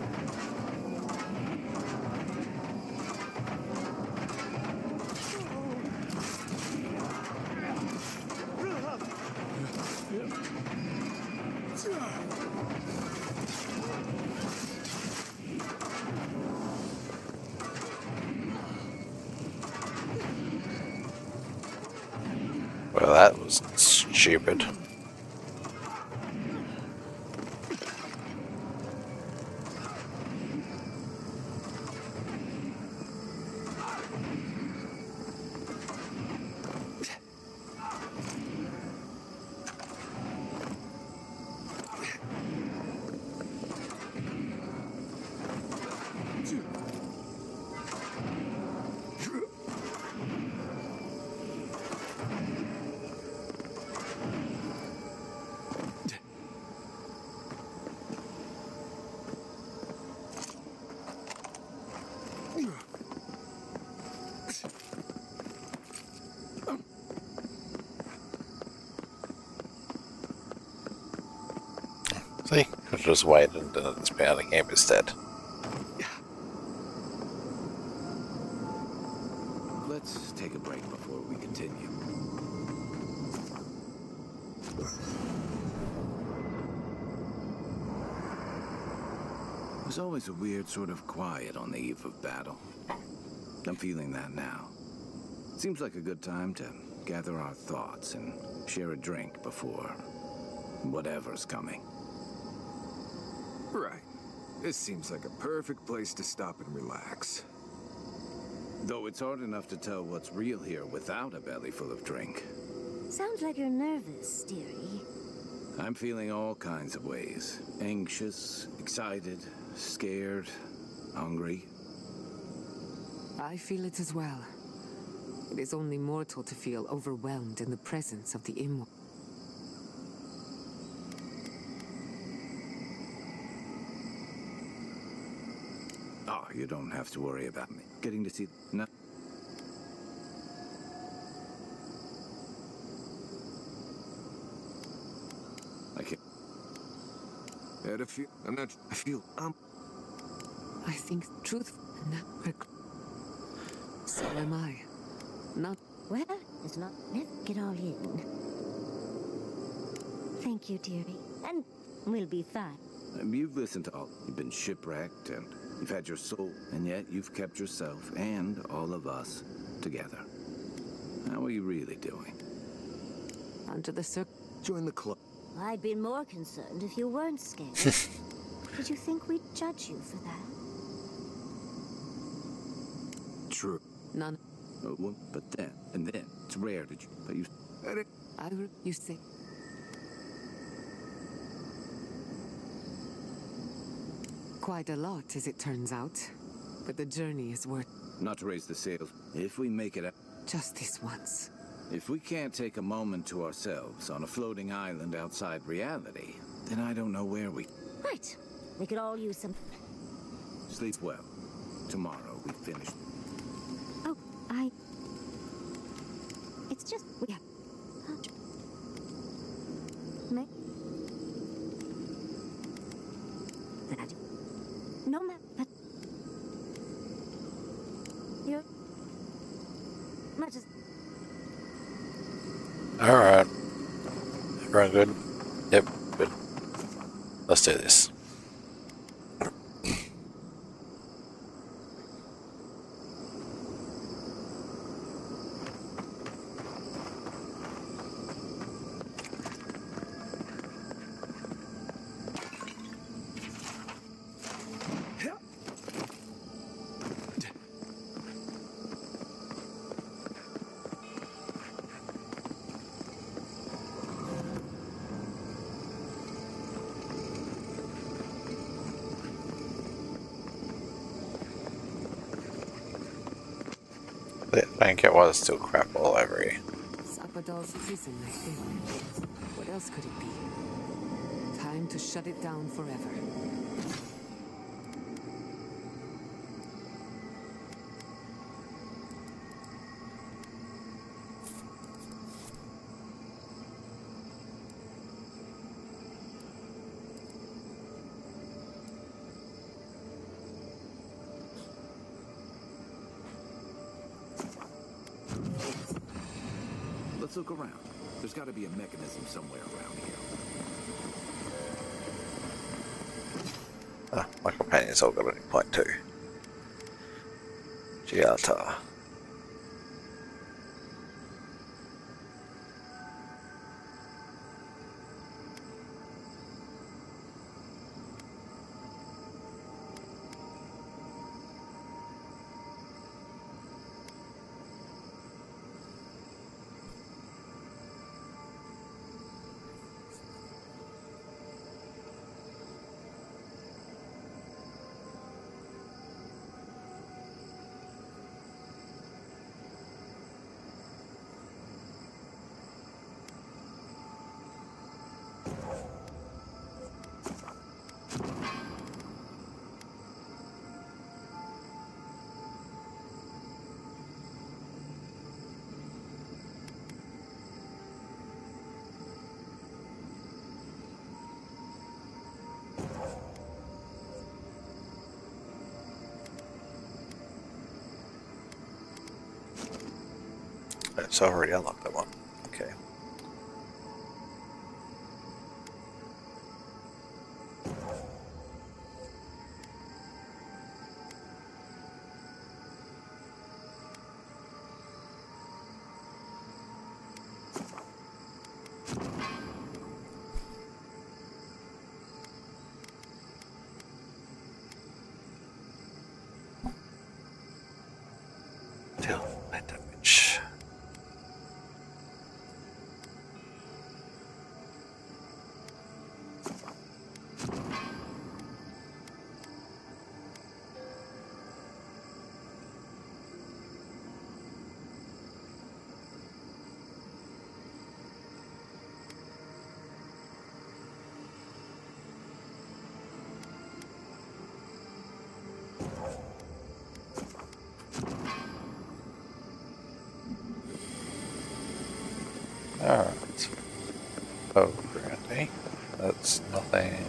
Speaker 3: Well, that was stupid. See, could have just waited and done it out of camp instead.
Speaker 4: Let's take a break before we continue. There's always a weird sort of quiet on the eve of battle. I'm feeling that now. Seems like a good time to gather our thoughts and share a drink before whatever's coming.
Speaker 2: Right. This seems like a perfect place to stop and relax.
Speaker 4: Though it's hard enough to tell what's real here without a belly full of drink.
Speaker 7: Sounds like you're nervous, dearie.
Speaker 4: I'm feeling all kinds of ways. Anxious, excited, scared, hungry.
Speaker 5: I feel it as well. It is only mortal to feel overwhelmed in the presence of the immortal.
Speaker 4: Oh, you don't have to worry about me. Getting to see... No. I can't...
Speaker 2: I feel...
Speaker 5: I think truth... So am I. Not...
Speaker 7: Well, it's not. Let's get all in. Thank you, dearie. And we'll be fine.
Speaker 4: You've listened to all. You've been shipwrecked, and you've had your soul, and yet you've kept yourself and all of us together. How are you really doing?
Speaker 5: Onto the circle.
Speaker 2: Join the club.
Speaker 7: I'd be more concerned if you weren't scared. Did you think we'd judge you for that?
Speaker 2: True.
Speaker 5: None.
Speaker 4: Well, but then, and then, it's rare that you, but you,
Speaker 5: You say. Quite a lot, as it turns out. But the journey is worth
Speaker 4: not to raise the sails, if we make it out,
Speaker 5: just this once.
Speaker 4: if we can't take a moment to ourselves on a floating island outside reality, then I don't know where we...
Speaker 7: Right. We could all use some...
Speaker 4: Sleep well. Tomorrow we finish.
Speaker 7: Oh, It's just... We have... Make... That... No matter... But... You're... Much as...
Speaker 1: Alright. Everyone good? Yep, good. Let's do this. I don't get why there's still crap all over here.
Speaker 5: Zapadal's prison, I think. What else could it be? Time to shut it down forever.
Speaker 4: Let's look around. There's got to be a mechanism somewhere around here.
Speaker 1: Ah, my companion's all got a point too. Giata. It's already unlocked that one. Okay. Deal light damage. Alright. Oh, Brandy. That's nothing.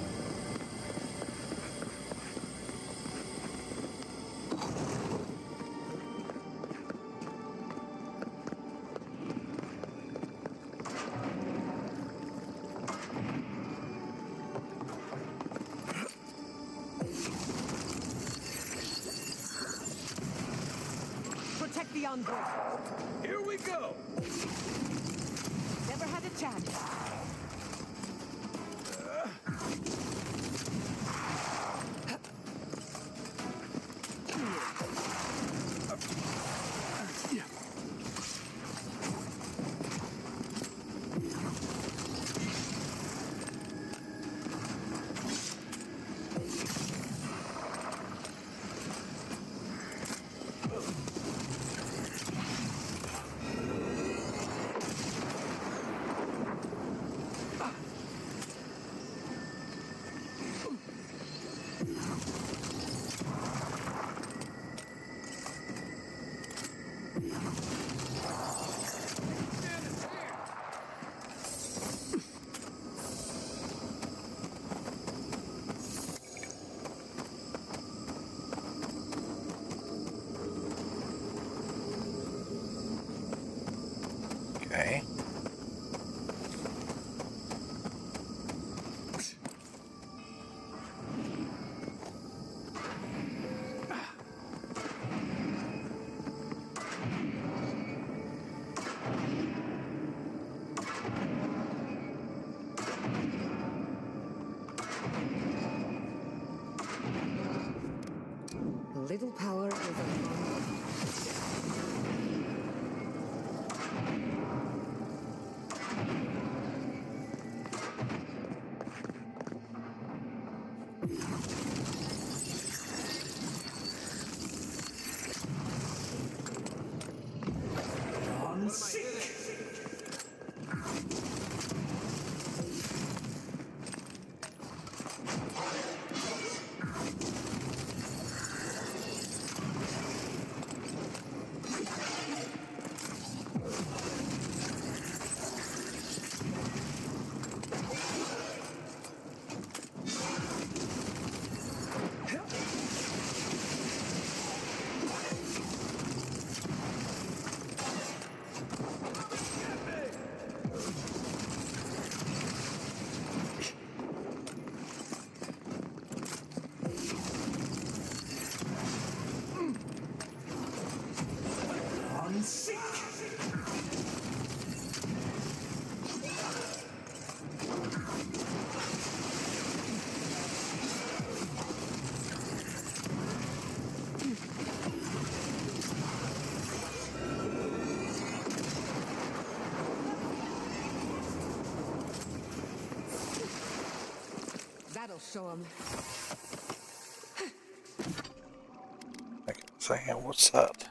Speaker 5: on board.
Speaker 6: Here we go!
Speaker 5: Never had a chance.
Speaker 3: Okay.
Speaker 5: A little power is a That'll show him.
Speaker 3: Okay, so yeah, what's that?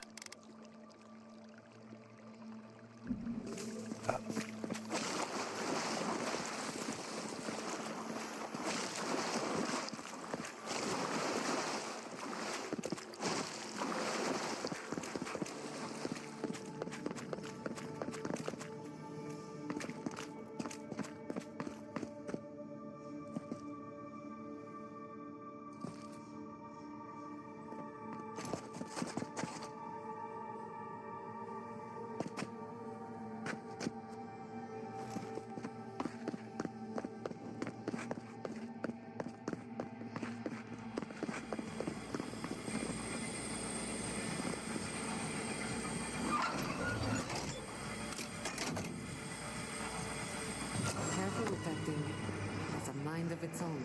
Speaker 5: Careful with that thing. It has a mind of its own.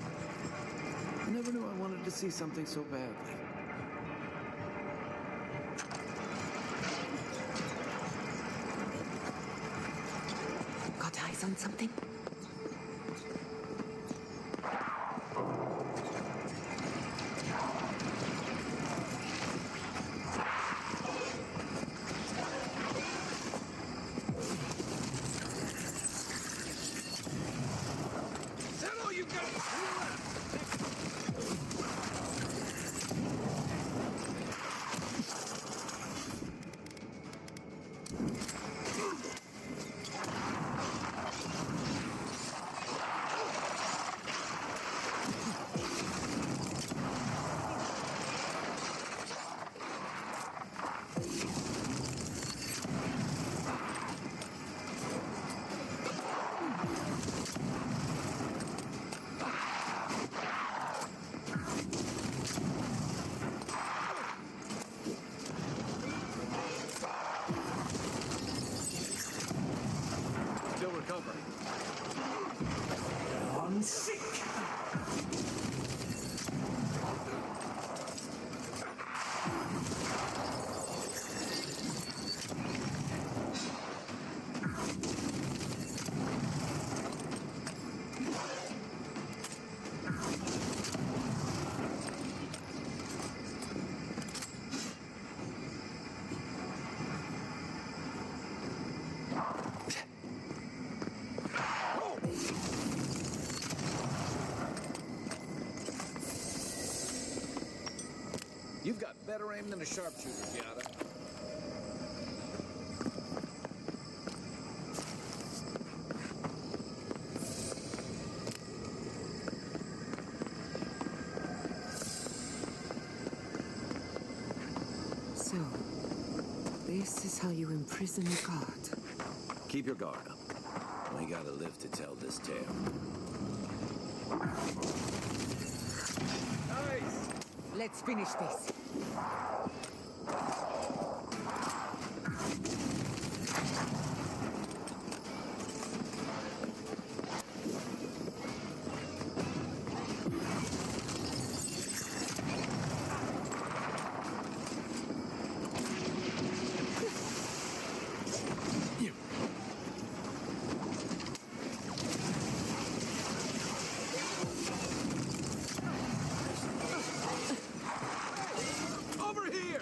Speaker 6: I never knew I wanted to see something so badly.
Speaker 5: Got eyes on something?
Speaker 6: Is that all you got? You've got better aim than a sharpshooter, Giada.
Speaker 5: So, this is how you imprison a god.
Speaker 4: Keep your guard up. We gotta live to tell this tale.
Speaker 6: Nice!
Speaker 5: Let's finish this.
Speaker 6: Over here!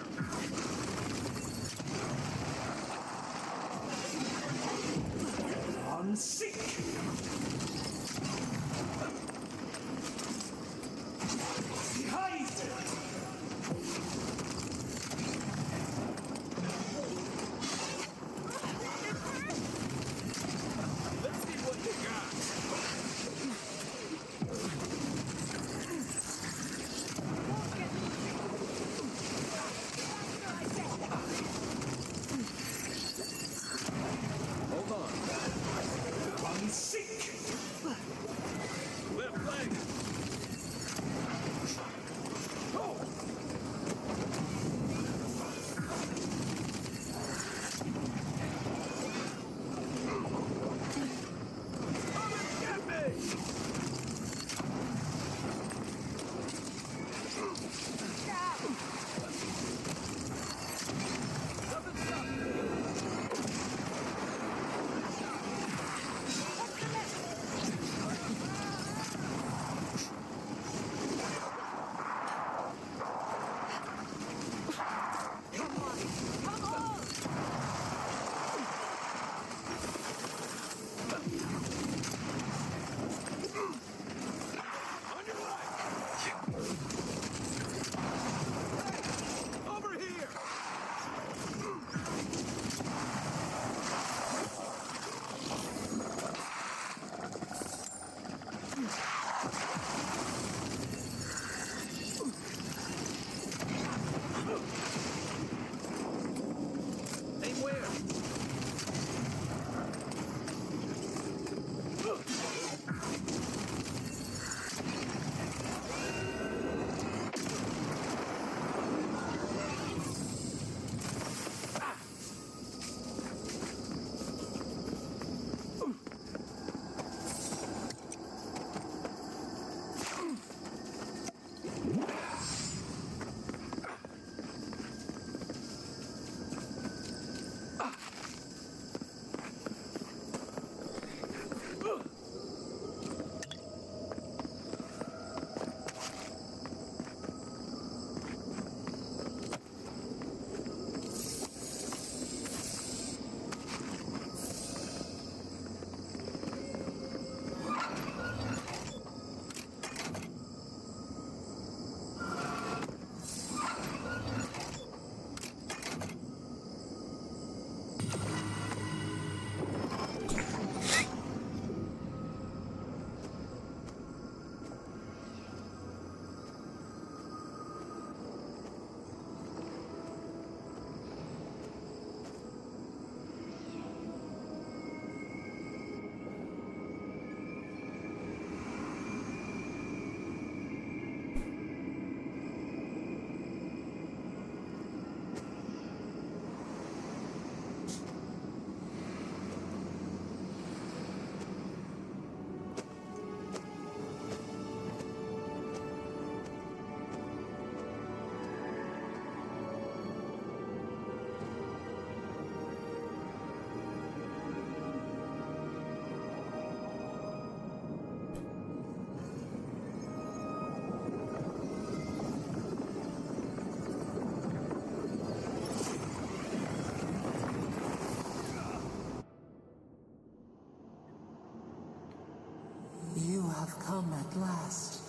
Speaker 8: have come at last,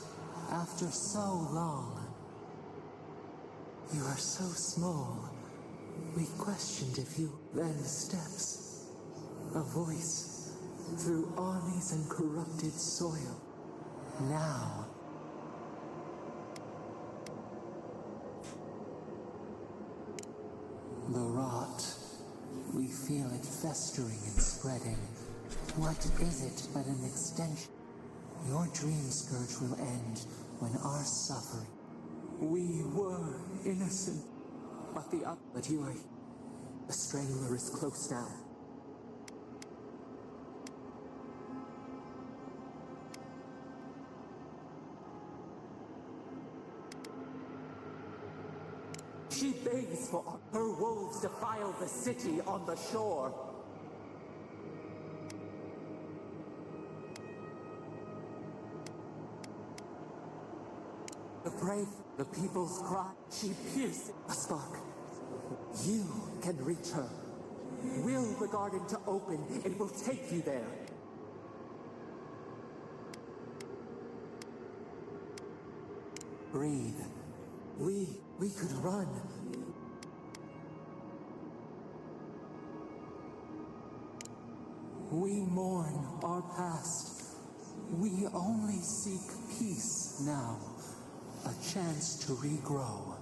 Speaker 8: after so long. You are so small. We questioned if you... Then steps. A voice. Through armies and corrupted soil. Now... The rot. We feel it festering and spreading. What is it but an extension? Your dream scourge will end when our suffering... We were innocent. But you are... The Strangler is close now. She begs for... Her wolves defile the city on the shore. The brave, the people's cry, she pierces a spark. You can reach her. Will the garden to open, it will take you there. Breathe. We could run. We mourn our past. We only seek peace now. A chance to regrow.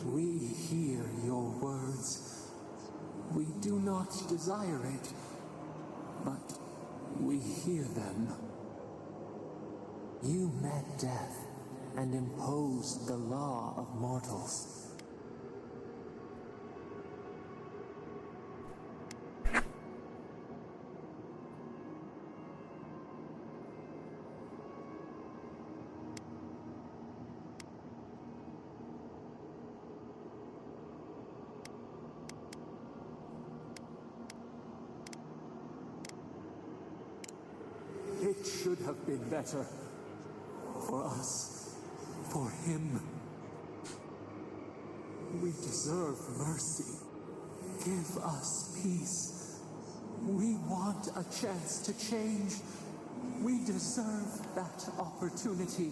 Speaker 8: We hear your words. We do not desire it, but we hear them. You met death and imposed the law of mortals. It should have been better. For us. For him. We deserve mercy. Give us peace. We want a chance to change. We deserve that opportunity.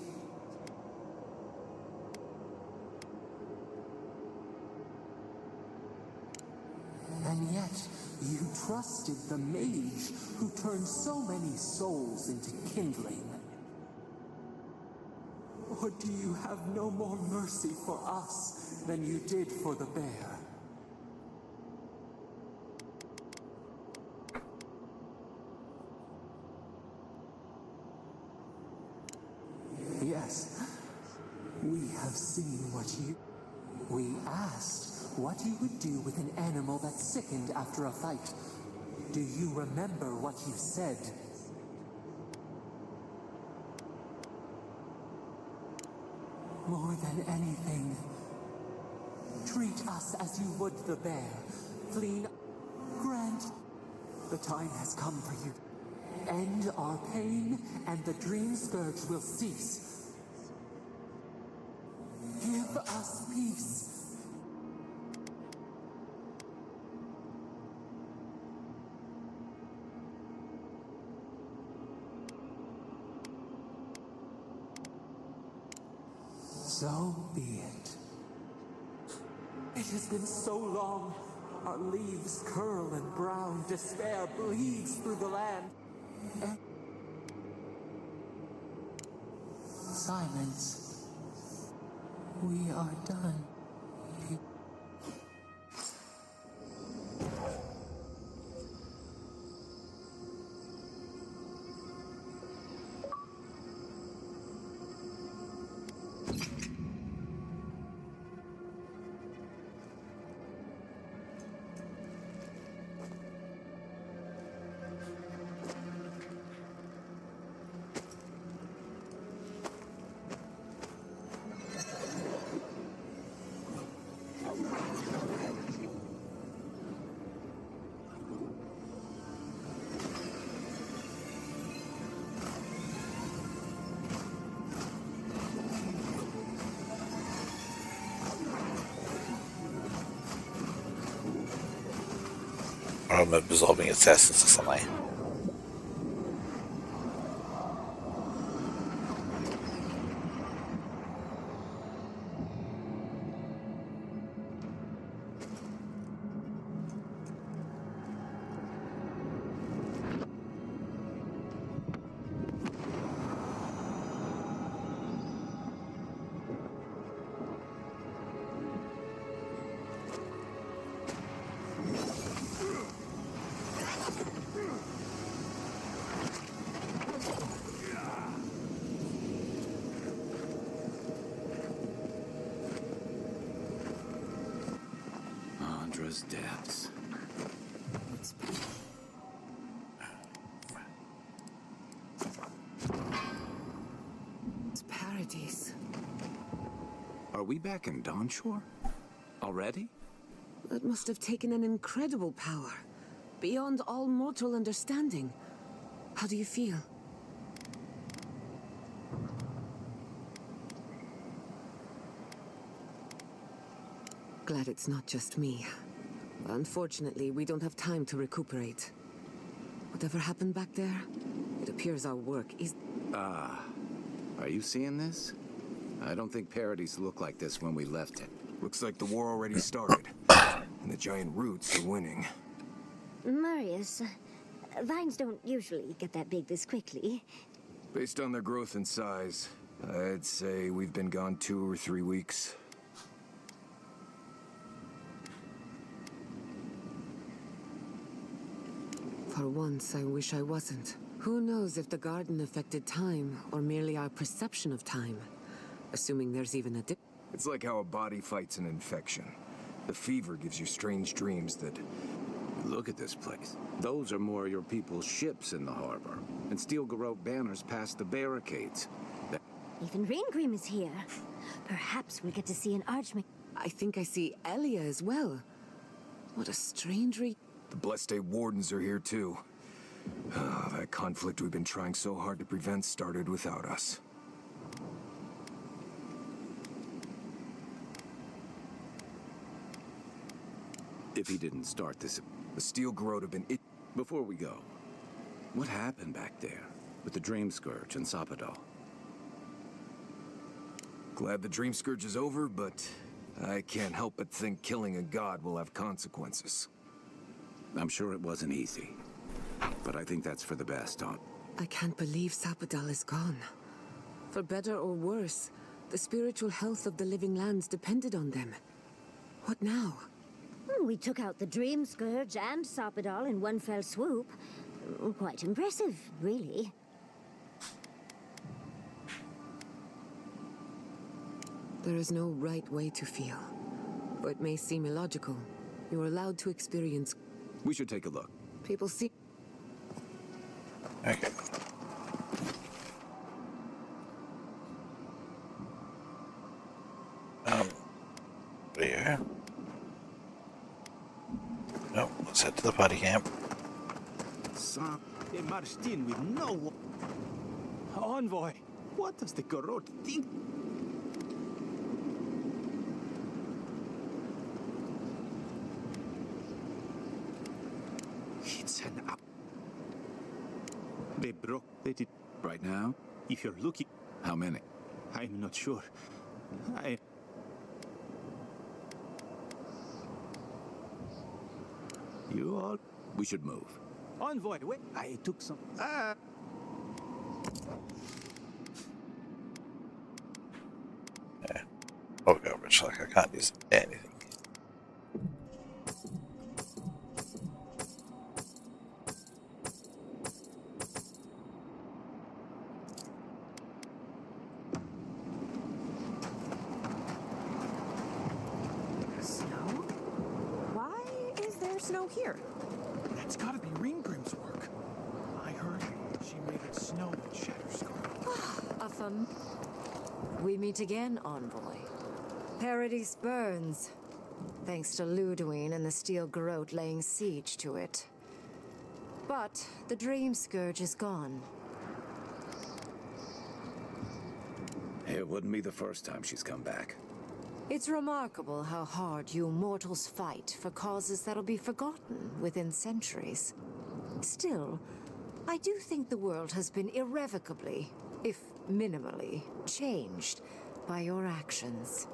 Speaker 8: And yet, you trusted the mage who turned so many souls into kindling. Or do you have no more mercy for us than you did for the bear? Yes, we have seen what you... We asked what you would do with an animal that sickened after a fight. Do you remember what you said? More than anything, treat us as you would the bear. Clean, grant. The time has come for you. End our pain, and the dream scourge will cease. Give us peace. So be it. It has been so long. Our leaves curl and brown. Despair bleeds through the land. And silence. We are done.
Speaker 3: from absorbing its essence or something.
Speaker 4: Andra's depths.
Speaker 5: It's paradise.
Speaker 4: Are we back in Dawnshore? Already?
Speaker 5: It must have taken an incredible power. Beyond all mortal understanding. How do you feel? Glad it's not just me. Unfortunately, we don't have time to recuperate. Whatever happened back there, it appears our work is...
Speaker 4: Are you seeing this? I don't think Paradise looked like this when we left it.
Speaker 2: Looks like the war already started, and the giant roots are winning.
Speaker 7: Marius, vines don't usually get that big this quickly.
Speaker 2: Based on their growth and size, I'd say we've been gone 2 or 3 weeks.
Speaker 5: For once, I wish I wasn't. Who knows if the garden affected time, or merely our perception of time? Assuming there's even a
Speaker 2: It's like how a body fights an infection. The fever gives you strange dreams that...
Speaker 4: Look at this place. Those are more of your people's ships in the harbor. And steel garrote banners past the barricades.
Speaker 7: Even Reingrim is here. Perhaps we'll get to see an archmage.
Speaker 5: I think I see Elia as well. What a strange
Speaker 2: The Blessed Wardens are here too. That conflict we've been trying so hard to prevent started without us.
Speaker 4: If he didn't start this...
Speaker 2: The steel garrote have been...
Speaker 4: Before we go, what happened back there with the Dream Scourge and Sapadal?
Speaker 2: Glad the Dream Scourge is over, but I can't help but think killing a god will have consequences.
Speaker 4: I'm sure it wasn't easy, but I think that's for the best, Dawn.
Speaker 5: I can't believe Sapadal is gone. For better or worse, the spiritual health of the living lands depended on them. What now?
Speaker 7: We took out the Dream Scourge and Sapadal in one fell swoop. Quite impressive, really.
Speaker 5: There is no right way to feel. It may seem illogical. You're allowed to experience...
Speaker 4: We should take a look.
Speaker 5: People see...
Speaker 3: Okay. There. No, let's head to the party camp.
Speaker 6: They marched in with no envoy. What does the Garrote think? It's an up. They broke. They did.
Speaker 4: Right now?
Speaker 6: If you're looking,
Speaker 4: How many?
Speaker 6: I'm not sure. You all...
Speaker 4: We should move.
Speaker 6: Envoy, wait. I took some...
Speaker 3: Yeah. Oh, go rich, like I can't use anything.
Speaker 12: Snow? Why is there snow here?
Speaker 13: That's gotta be Reingrim's work. I heard she made it snow in Shatterskull.
Speaker 12: A fun. We meet again, Envoy. Paradise burns, thanks to Ludwine and the Steel Garrote laying siege to it. But the Dream Scourge is gone.
Speaker 4: It wouldn't be the first time she's come back.
Speaker 12: It's remarkable how hard you mortals fight for causes that'll be forgotten within centuries. Still, I do think the world has been irrevocably, if minimally, changed by your actions.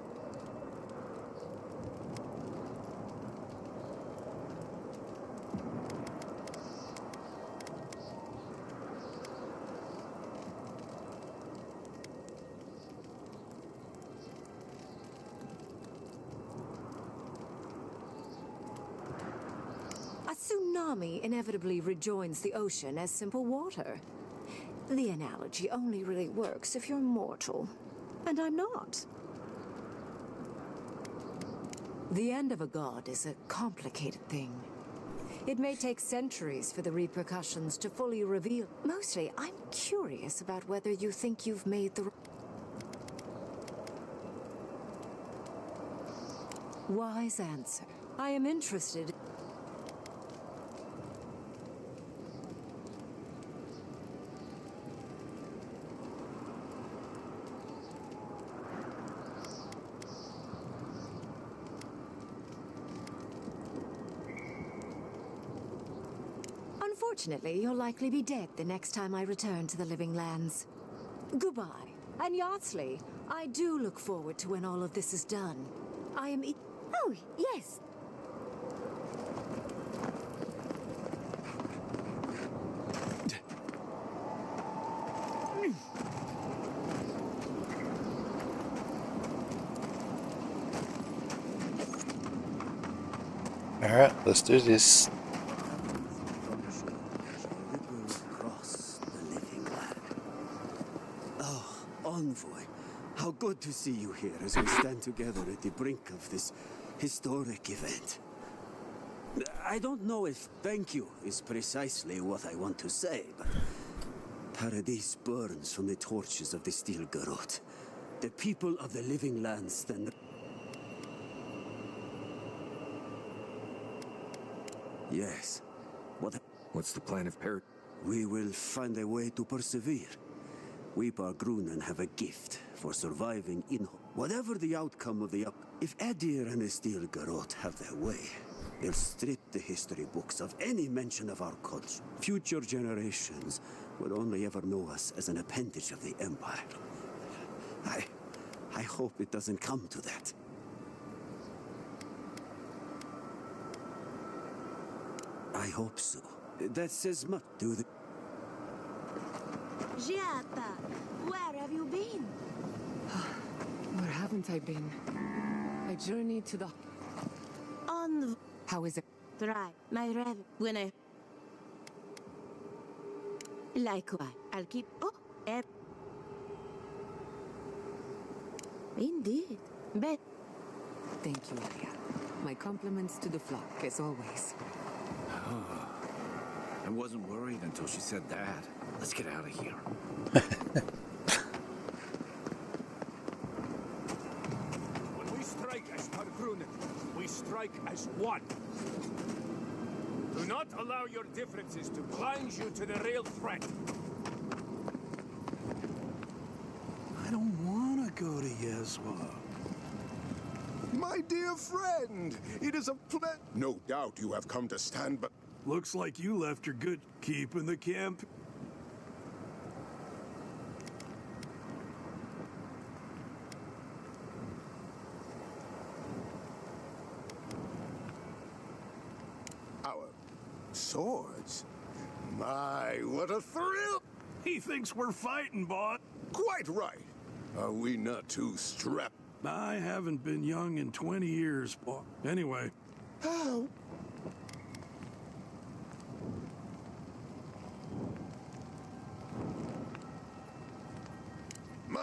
Speaker 12: A tsunami inevitably rejoins the ocean as simple water. The analogy only really works if you're mortal, and I'm not. The end of a god is a complicated thing. It may take centuries for the repercussions to fully reveal. Mostly, I'm curious about whether you think you've made the wise answer. I am interested. Unfortunately, you'll likely be dead the next time I return to the Living Lands. Goodbye. And Yardsley, I do look forward to when all of this is done. I am
Speaker 7: Oh, yes.
Speaker 3: Alright, let's do this.
Speaker 14: Across the living land. Oh, Envoy, how good to see you here as we stand together at the brink of this historic event. I don't know if thank you is precisely what I want to say, but Paradise burns from the torches of the Steel Garrote. The people of the living lands stand. Yes.
Speaker 2: What's the plan of Parrot?
Speaker 14: We will find a way to persevere. We Bargrunen have a gift for surviving in whatever the outcome of the if Edir and the Steel Garrote have their way, they'll strip the history books of any mention of our culture. Future generations will only ever know us as an appendage of the Empire. I hope it doesn't come to that. I hope so. That says much to the...
Speaker 7: Giata, where have you been?
Speaker 5: Where haven't I been? I journeyed to the...
Speaker 7: On the...
Speaker 5: How is it?
Speaker 7: Try, my rev... When I... Likewise, I'll keep... Oh, Indeed. Bet.
Speaker 5: Thank you, Aya. My compliments to the flock, as always.
Speaker 4: I wasn't worried until she said that. Let's get out of here.
Speaker 6: When we strike as Bargrunen, we strike as one. Do not allow your differences to blind you to the real threat.
Speaker 13: I don't want to go to Yezwa.
Speaker 2: My dear friend, it is a pleasure. No doubt you have come to stand but
Speaker 13: Looks like you left your good keep in the camp.
Speaker 2: our swords. My, what a thrill!
Speaker 13: He thinks we're fighting, boss.
Speaker 2: Quite right. Are we not too strapped?
Speaker 13: I haven't been young in 20 years, boss. Anyway.
Speaker 2: How?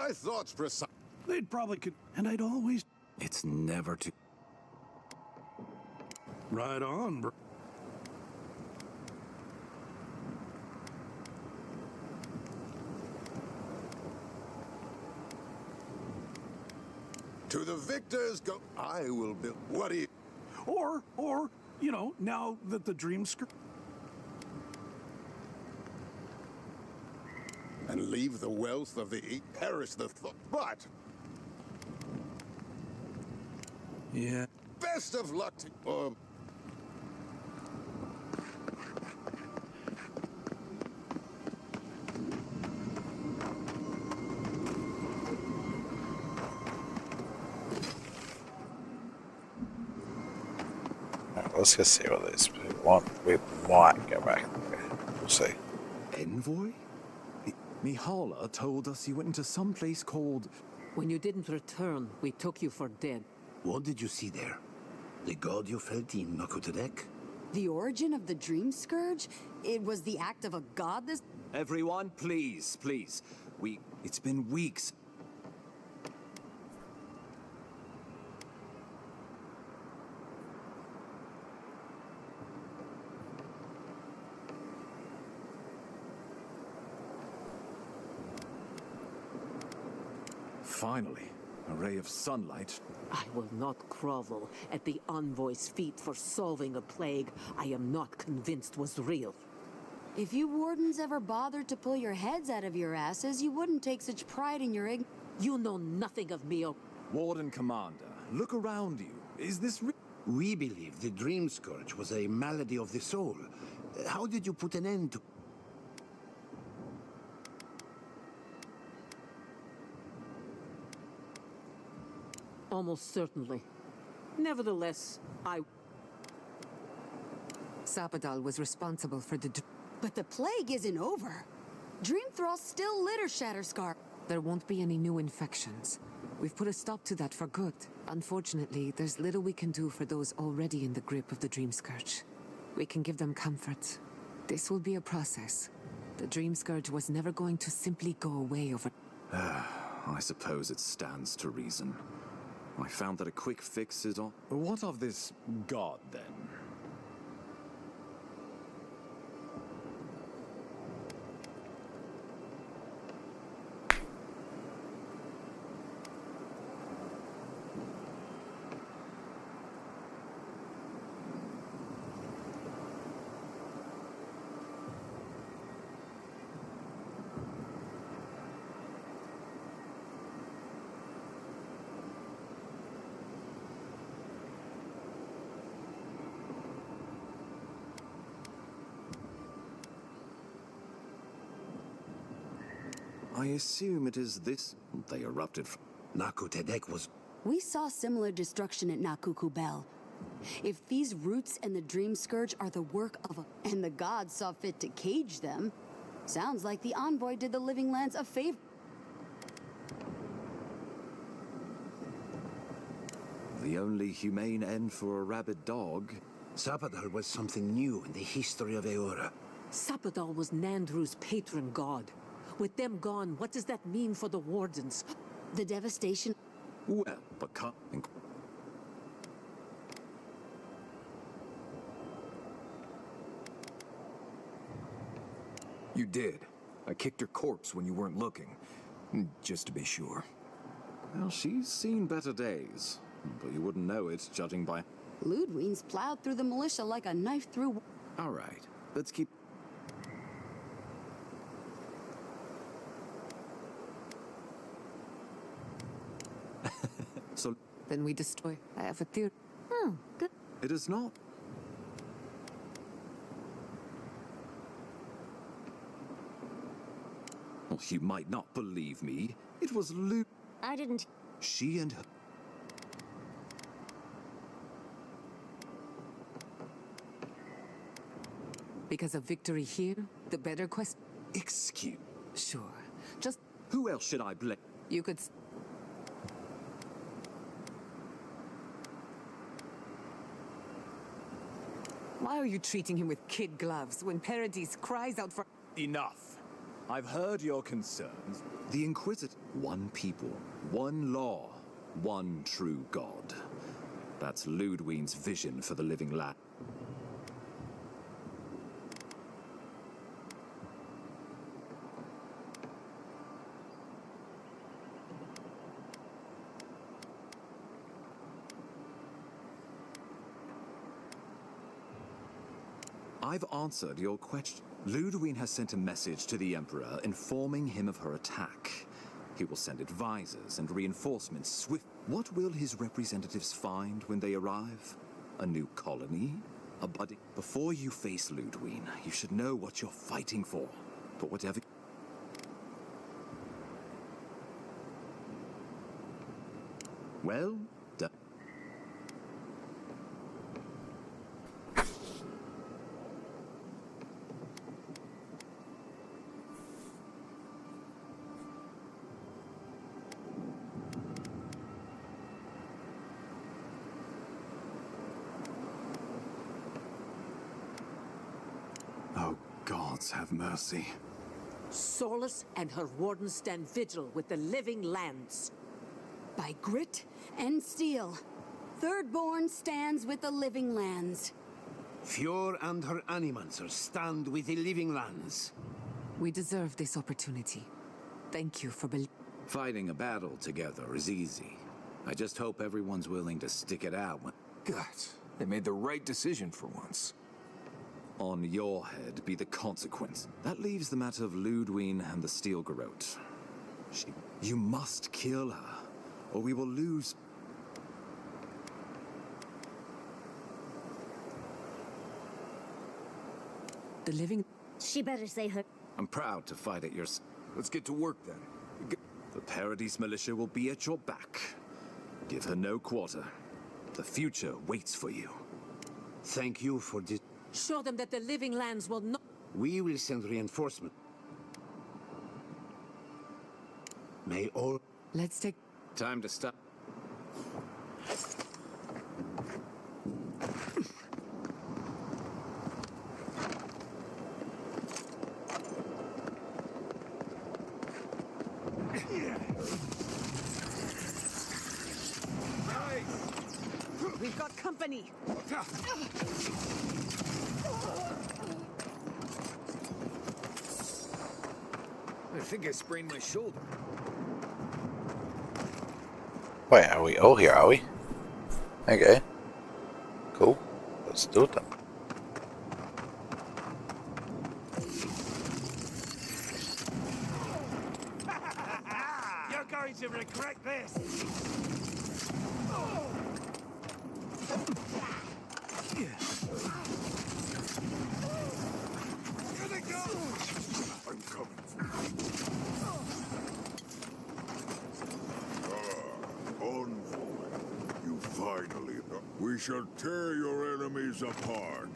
Speaker 2: My thoughts precise.
Speaker 13: They'd probably could, and I'd always...
Speaker 4: It's never too...
Speaker 13: Right on, bro.
Speaker 2: To the victors go. I will build. What do you...
Speaker 13: Or, you know, now that the dream
Speaker 2: and leave the wealth of the perish the thought. But Yeah.
Speaker 15: Best of luck to
Speaker 3: Alright, let's just see what these people want. We might go back there. We'll see.
Speaker 4: Envoy? Mihala told us you went into some place called...
Speaker 16: When you didn't return, we took you for dead.
Speaker 17: What did you see there? The god you felt in Nakutadek?
Speaker 18: The origin of the Dream Scourge? It was the act of a god this...
Speaker 4: Everyone, please, please. It's been weeks. Finally, a ray of sunlight.
Speaker 16: I will not grovel at the envoy's feet for solving a plague I am not convinced was real.
Speaker 18: If you wardens ever bothered to pull your heads out of your asses, you wouldn't take such pride in your
Speaker 16: You know nothing of me,
Speaker 4: Warden Commander, look around you. Is this
Speaker 17: We believe the Dream Scourge was a malady of the soul. How did you put an end to...
Speaker 16: Almost certainly. Nevertheless,
Speaker 5: Sapadal was responsible for the...
Speaker 18: But the plague isn't over. Dream Thralls still litter Shatterscar.
Speaker 5: There won't be any new infections. We've put a stop to that for good. Unfortunately, there's little we can do for those already in the grip of the Dream Scourge. We can give them comfort. This will be a process. The Dream Scourge was never going to simply go away over...
Speaker 4: I suppose it stands to reason. I found that a quick fix is on... What of this god, then? I assume it is this they erupted from.
Speaker 17: Nakutadek was...
Speaker 18: We saw similar destruction at Nakuku Bell. If these roots and the Dream Scourge are the work of a... And the gods saw fit to cage them, sounds like the envoy did the Living Lands a favor.
Speaker 4: The only humane end for a rabid dog.
Speaker 17: Sapadal was something new in the history of Eora.
Speaker 16: Sapadal was Nandru's patron god. With them gone, what does that mean for the Wardens?
Speaker 18: The devastation...
Speaker 4: Well, but can't...
Speaker 2: You did. I kicked her corpse when you weren't looking. Just to be sure.
Speaker 4: Well, she's seen better days. But you wouldn't know it, judging by...
Speaker 18: Ludwine's plowed through the militia like a knife through...
Speaker 4: All right, let's keep... So...
Speaker 5: Then we destroy... I have a theory.
Speaker 7: Oh, good.
Speaker 4: It is not. Well, you might not believe me. It was Lu...
Speaker 7: I didn't...
Speaker 4: She and her...
Speaker 5: Because of victory here, the better quest...
Speaker 4: Excuse...
Speaker 5: Sure. Just...
Speaker 4: Who else should I blame?
Speaker 5: You could... Why are you treating him with kid gloves when Paradis cries out for...
Speaker 4: Enough. I've heard your concerns. The Inquisitor... One people, one law, one true God. That's Ludwine's vision for the living land. I've answered your question. Ludwine has sent a message to the Emperor informing him of her attack. He will send advisors and reinforcements swift. What will his representatives find when they arrive? A new colony? A budding? Before you face Ludwig, you should know what you're fighting for. But whatever... Well done.
Speaker 2: Oh, gods have mercy.
Speaker 16: Sorlus and her wardens stand vigil with the living lands.
Speaker 18: By grit and steel, Thirdborn stands with the living lands.
Speaker 17: Fjord and her animancers stand with the living lands.
Speaker 5: We deserve this opportunity. Thank you for
Speaker 4: Fighting a battle together is easy. I just hope everyone's willing to stick it out when...
Speaker 2: God, they made the right decision for once.
Speaker 4: On your head be the consequence. That leaves the matter of Ludwig and the Steel Garrote. You must kill her, or we will lose...
Speaker 5: the living...
Speaker 7: She better say her...
Speaker 4: I'm proud to fight at your...
Speaker 2: Let's get to work then.
Speaker 4: The Paradise Militia will be at your back. Give her no quarter. The future waits for you.
Speaker 17: Thank you for this.
Speaker 16: Show them that the living lands will not...
Speaker 17: We will send reinforcement. May all...
Speaker 5: Let's take...
Speaker 4: Time to stop.
Speaker 16: We've got company!
Speaker 2: I think I sprained my shoulder.
Speaker 3: Wait, are we all here, are we? Okay. Cool. Let's do it then.
Speaker 6: You're going to regret this!
Speaker 15: I'm coming. Envoy, you finally... We shall tear your enemies apart.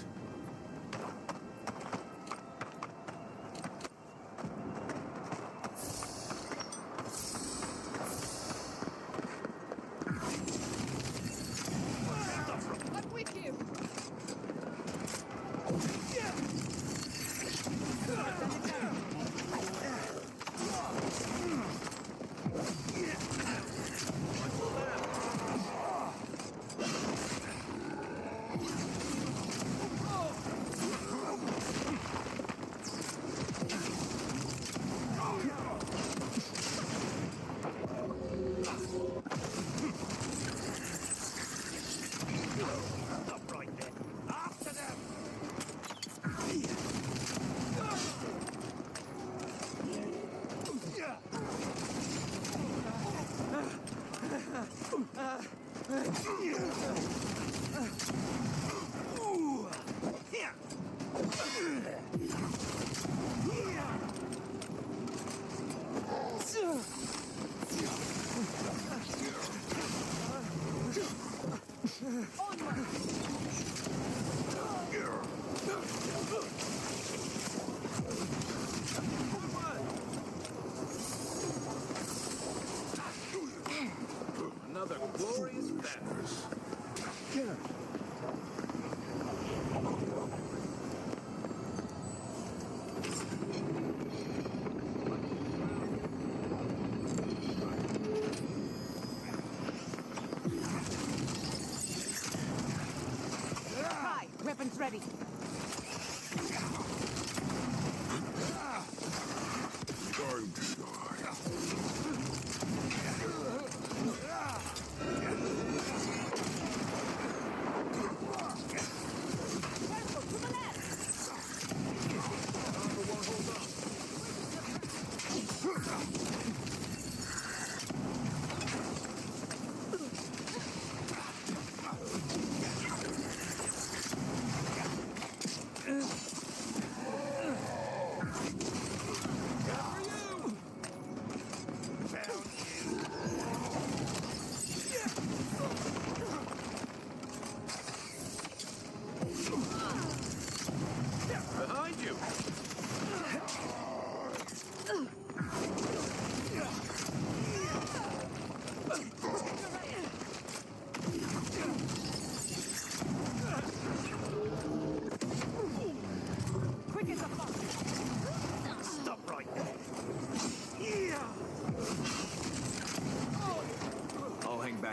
Speaker 5: I'm with you!
Speaker 6: Another glorious battle.
Speaker 16: Hi, weapons ready.
Speaker 15: Time to die.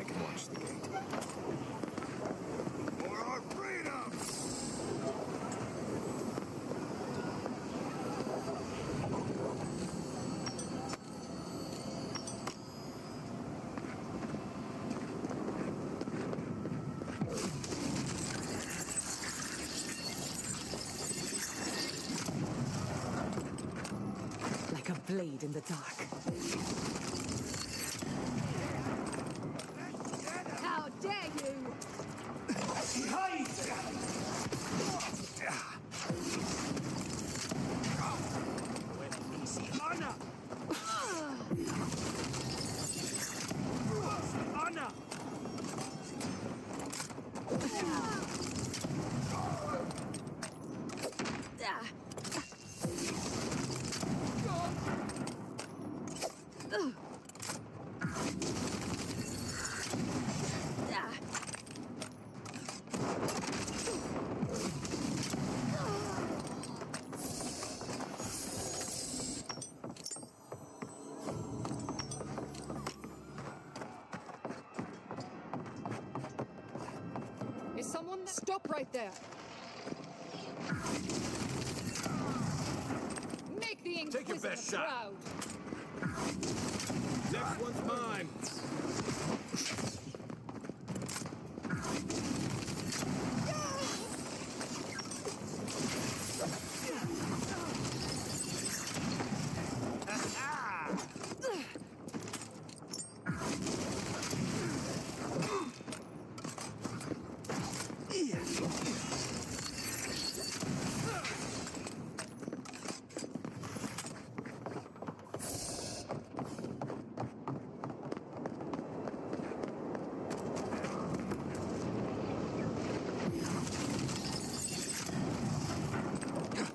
Speaker 2: can watch the gate.
Speaker 15: For our freedom!
Speaker 5: Like a blade in the dark.
Speaker 19: How dare you!
Speaker 6: Anna! Anna!
Speaker 19: Is someone there? Stop right there! Make the Inquisitor
Speaker 6: Take your best shot.
Speaker 19: proud!
Speaker 6: Next one's mine!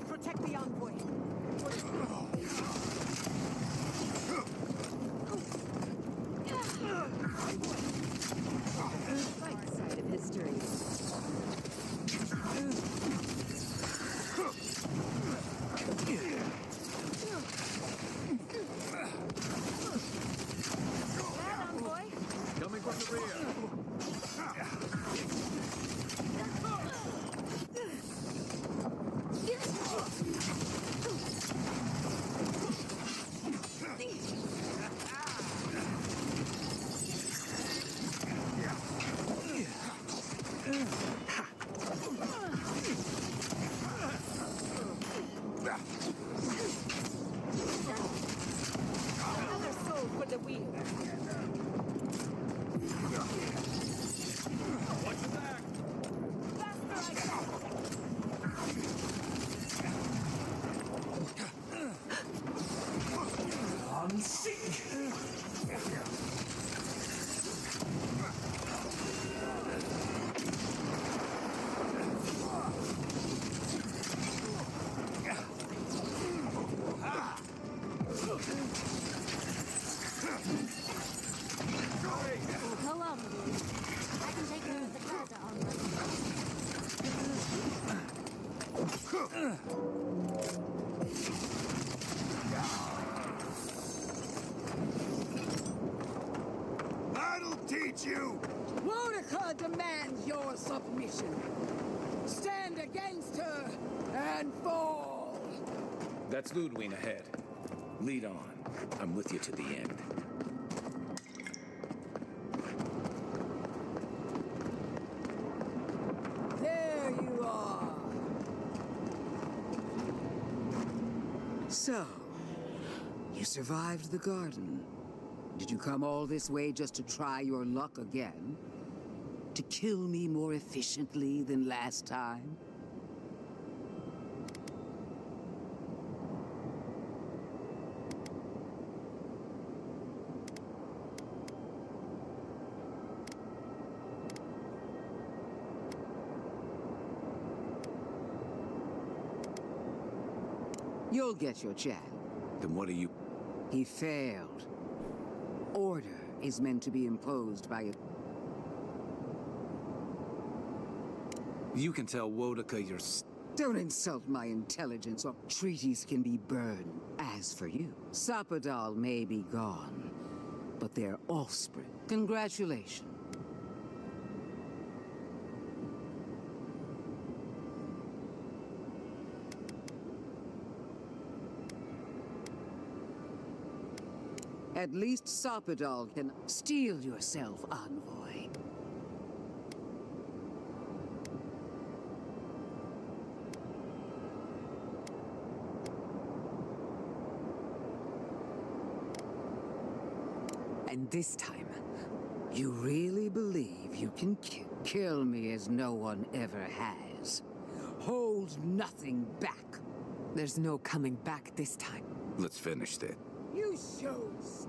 Speaker 5: Protect the envoy.
Speaker 12: Right side of history.
Speaker 5: That envoy.
Speaker 6: Coming from the rear!
Speaker 5: Another soul for the wheel.
Speaker 6: Watch your back!
Speaker 7: Go on, dude. I can take care of the treasure on
Speaker 15: That'll teach you!
Speaker 19: Wodeca demands your submission. Stand against her and fall!
Speaker 4: That's Ludwig ahead. Lead on. I'm with you to the end.
Speaker 19: There you are. So, you survived the garden. Did you come all this way just to try your luck again? To kill me more efficiently than last time? You'll get your chance.
Speaker 4: Then what are you...
Speaker 19: He failed. Order is meant to be imposed by a...
Speaker 4: You can tell Wodeca you're...
Speaker 19: Don't insult my intelligence, or treaties can be burned. As for you, Sapadal may be gone, but their offspring. Congratulations. At least Sopadol can steel yourself, envoy. And this time, you really believe you can kill me as no one ever has? Hold nothing back.
Speaker 5: There's no coming back this time.
Speaker 4: Let's finish it.
Speaker 19: You shows!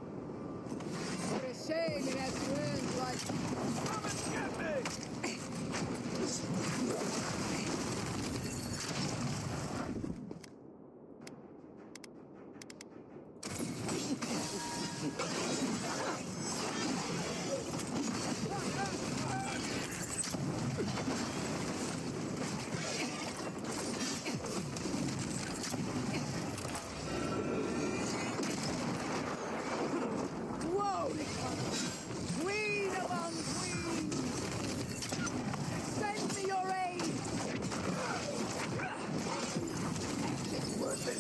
Speaker 19: What a shame it has to end like... Come and get me! Whoa! Queen among queens! Send me your aid! It's worth it.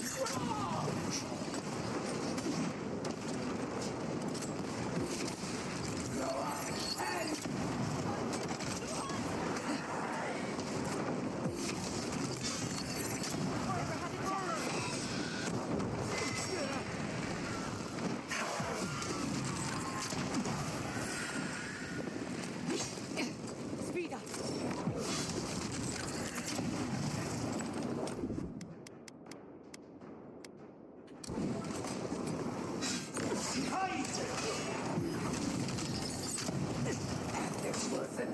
Speaker 19: Go on and...
Speaker 5: Speed up!
Speaker 19: It's worth it.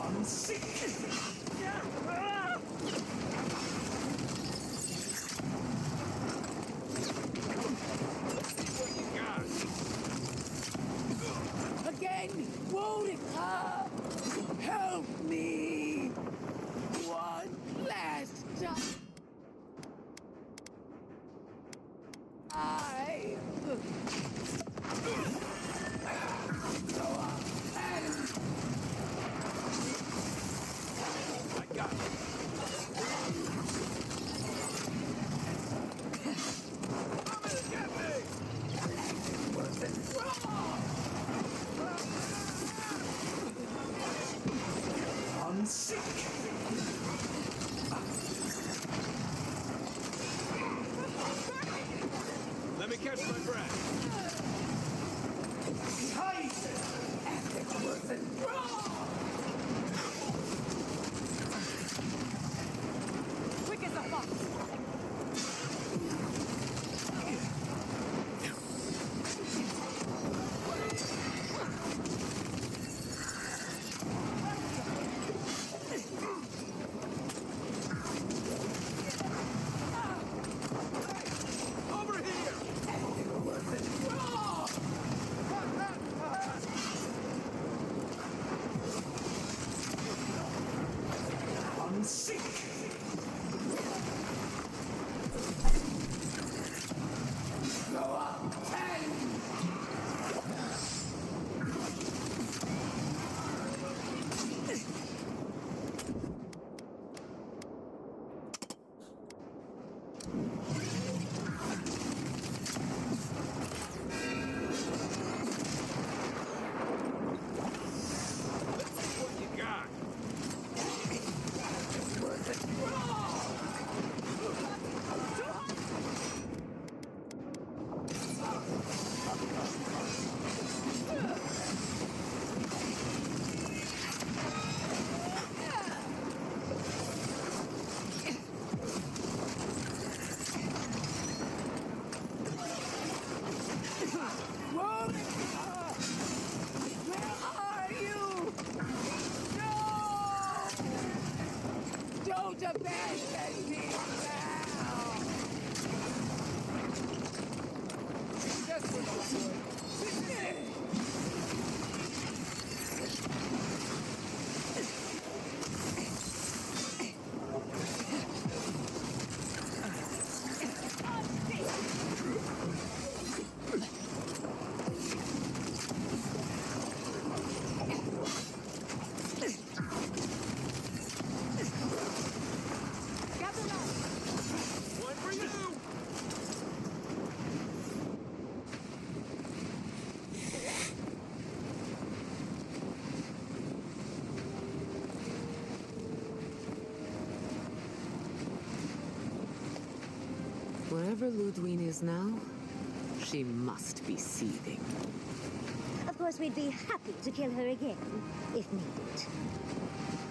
Speaker 19: I'm sick. Again, won't it come? Help me. One last time. I'm sick.
Speaker 6: Let me catch my breath.
Speaker 5: Quick as a fox!
Speaker 6: Over here!
Speaker 19: I'm sick. Go up and...
Speaker 6: What you got?
Speaker 19: Where are you? No! Don't abandon me now! Just
Speaker 5: Wherever Ludwig is now, she must be seething.
Speaker 7: Of course, we'd be happy to kill her again, if needed.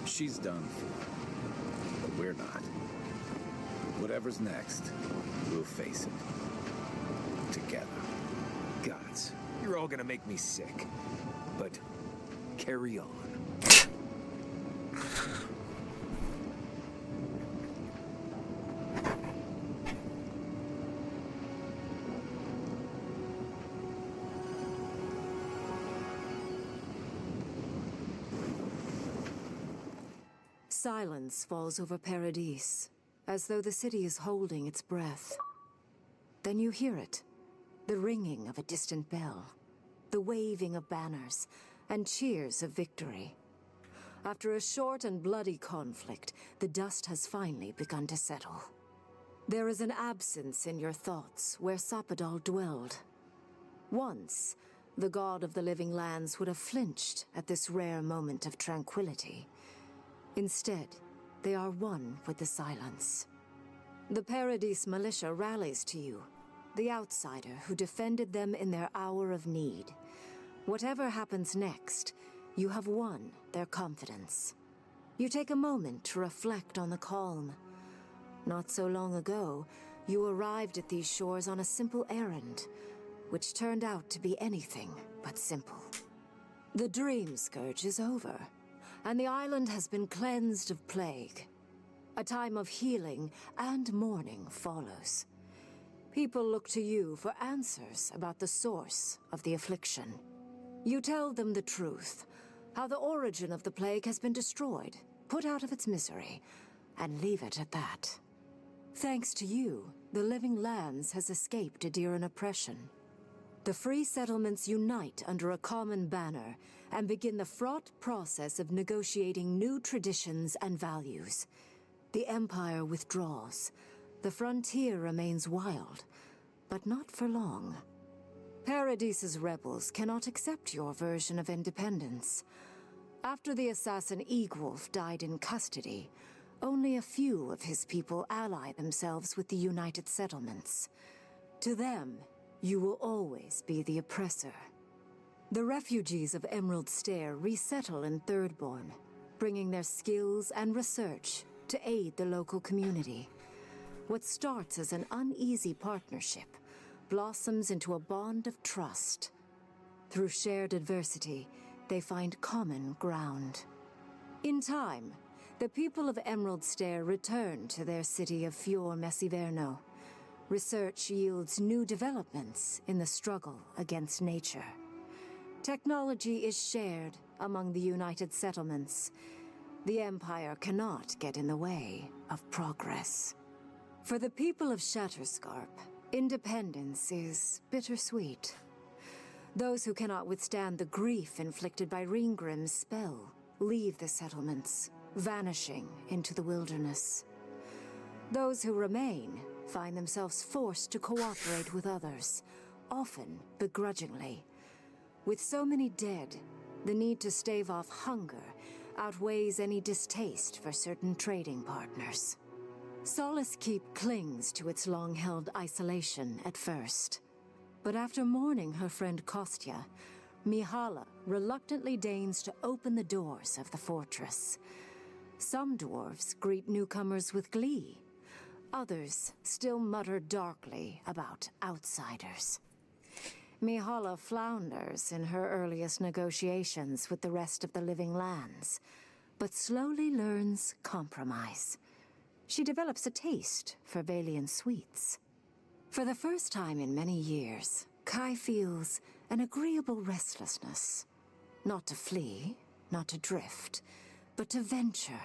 Speaker 4: She's done for, but we're not. Whatever's next, we'll face it. Together.
Speaker 2: Gods, you're all gonna make me sick. But carry on.
Speaker 12: Silence falls over Paradis, as though the city is holding its breath. Then you hear it, the ringing of a distant bell, the waving of banners, and cheers of victory. After a short and bloody conflict, the dust has finally begun to settle. There is an absence in your thoughts where Sapadal dwelled. Once, the god of the living lands would have flinched at this rare moment of tranquility. Instead, they are one with the silence. The Paradis militia rallies to you, the outsider who defended them in their hour of need. Whatever happens next, you have won their confidence. You take a moment to reflect on the calm. Not so long ago, you arrived at these shores on a simple errand, which turned out to be anything but simple. The Dream Scourge is over, and the island has been cleansed of plague. A time of healing and mourning follows. People look to you for answers about the source of the affliction. You tell them the truth, how the origin of the plague has been destroyed, put out of its misery, and leave it at that. Thanks to you, the living lands has escaped Adiran oppression. The free settlements unite under a common banner and begin the fraught process of negotiating new traditions and values. The Empire withdraws. The frontier remains wild, but not for long. Paradis's rebels cannot accept your version of independence. After the assassin Egwolf died in custody, only a few of his people ally themselves with the United Settlements. To them, you will always be the oppressor. The refugees of Emerald Stair resettle in Thirdborn, bringing their skills and research to aid the local community. What starts as an uneasy partnership blossoms into a bond of trust. Through shared adversity, they find common ground. In time, the people of Emerald Stair return to their city of Fior Messiverno. Research yields new developments in the struggle against nature. Technology is shared among the United Settlements. The Empire cannot get in the way of progress. For the people of Shatterscarp, independence is bittersweet. Those who cannot withstand the grief inflicted by Ringgrim's spell leave the settlements, vanishing into the wilderness. Those who remain find themselves forced to cooperate with others, often begrudgingly. With so many dead, the need to stave off hunger outweighs any distaste for certain trading partners. Solace Keep clings to its long-held isolation at first. But after mourning her friend Kostya, Mihala reluctantly deigns to open the doors of the fortress. Some dwarves greet newcomers with glee. Others still mutter darkly about outsiders. Mihala flounders in her earliest negotiations with the rest of the living lands, but slowly learns compromise. She develops a taste for Valian sweets. For the first time in many years, Kai feels an agreeable restlessness. Not to flee, not to drift, but to venture.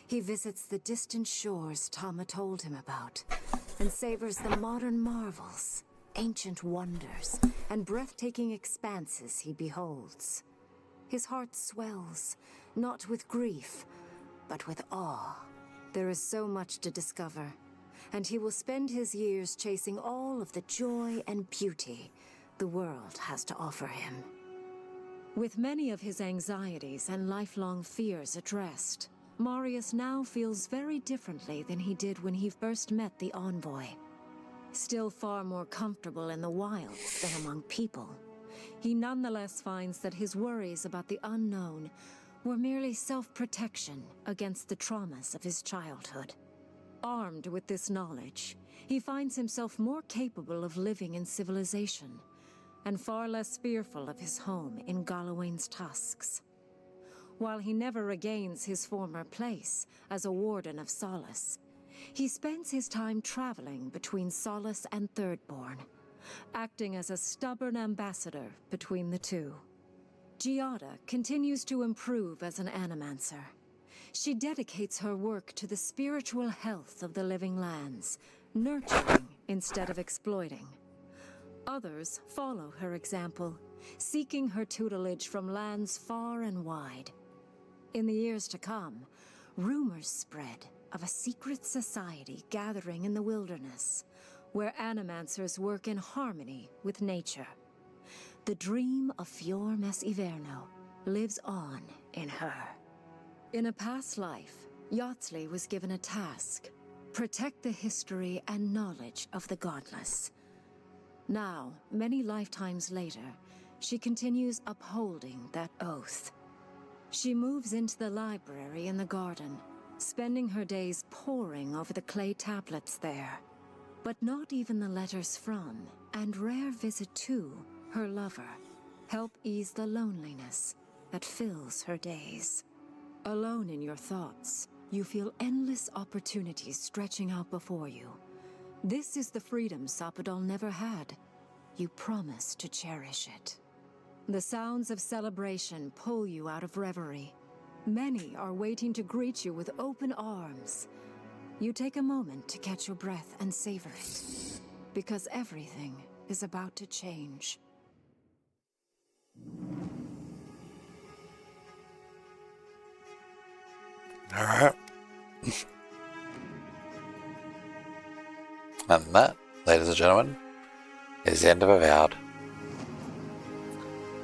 Speaker 12: He visits the distant shores Tama told him about, and savors the modern marvels, ancient wonders, and breathtaking expanses he beholds. His heart swells, not with grief, but with awe. There is so much to discover, and he will spend his years chasing all of the joy and beauty the world has to offer him. With many of his anxieties and lifelong fears addressed, Marius now feels very differently than he did when he first met the envoy. Still far more comfortable in the wilds than among people, he nonetheless finds that his worries about the unknown were merely self-protection against the traumas of his childhood. Armed with this knowledge, he finds himself more capable of living in civilization, and far less fearful of his home in Galawain's tusks. While he never regains his former place as a Warden of Solace, he spends his time traveling between Solace and Thirdborn, acting as a stubborn ambassador between the two. Giada continues to improve as an animancer. She dedicates her work to the spiritual health of the living lands, nurturing instead of exploiting. Others follow her example, seeking her tutelage from lands far and wide. In the years to come, rumors spread of a secret society gathering in the wilderness, where animancers work in harmony with nature. The dream of Fior Mes Iverno lives on in her. In a past life, Yahtzee was given a task: protect the history and knowledge of the godless. Now, many lifetimes later, she continues upholding that oath. She moves into the library in the garden, spending her days poring over the clay tablets there. But not even the letters from, and rare visit to, her lover help ease the loneliness that fills her days. Alone in your thoughts, you feel endless opportunities stretching out before you. This is the freedom Sapadal never had. You promise to cherish it. The sounds of celebration pull you out of reverie. Many are waiting to greet you with open arms. You take a moment to catch your breath and savor it, because everything is about to change.
Speaker 1: Alright. And that, ladies and gentlemen, is the end of Avowed.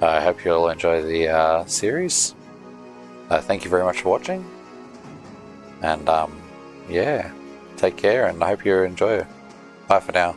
Speaker 1: I hope you all enjoy the series. Thank you very much for watching. And yeah, take care and I hope you enjoy it. Bye for now.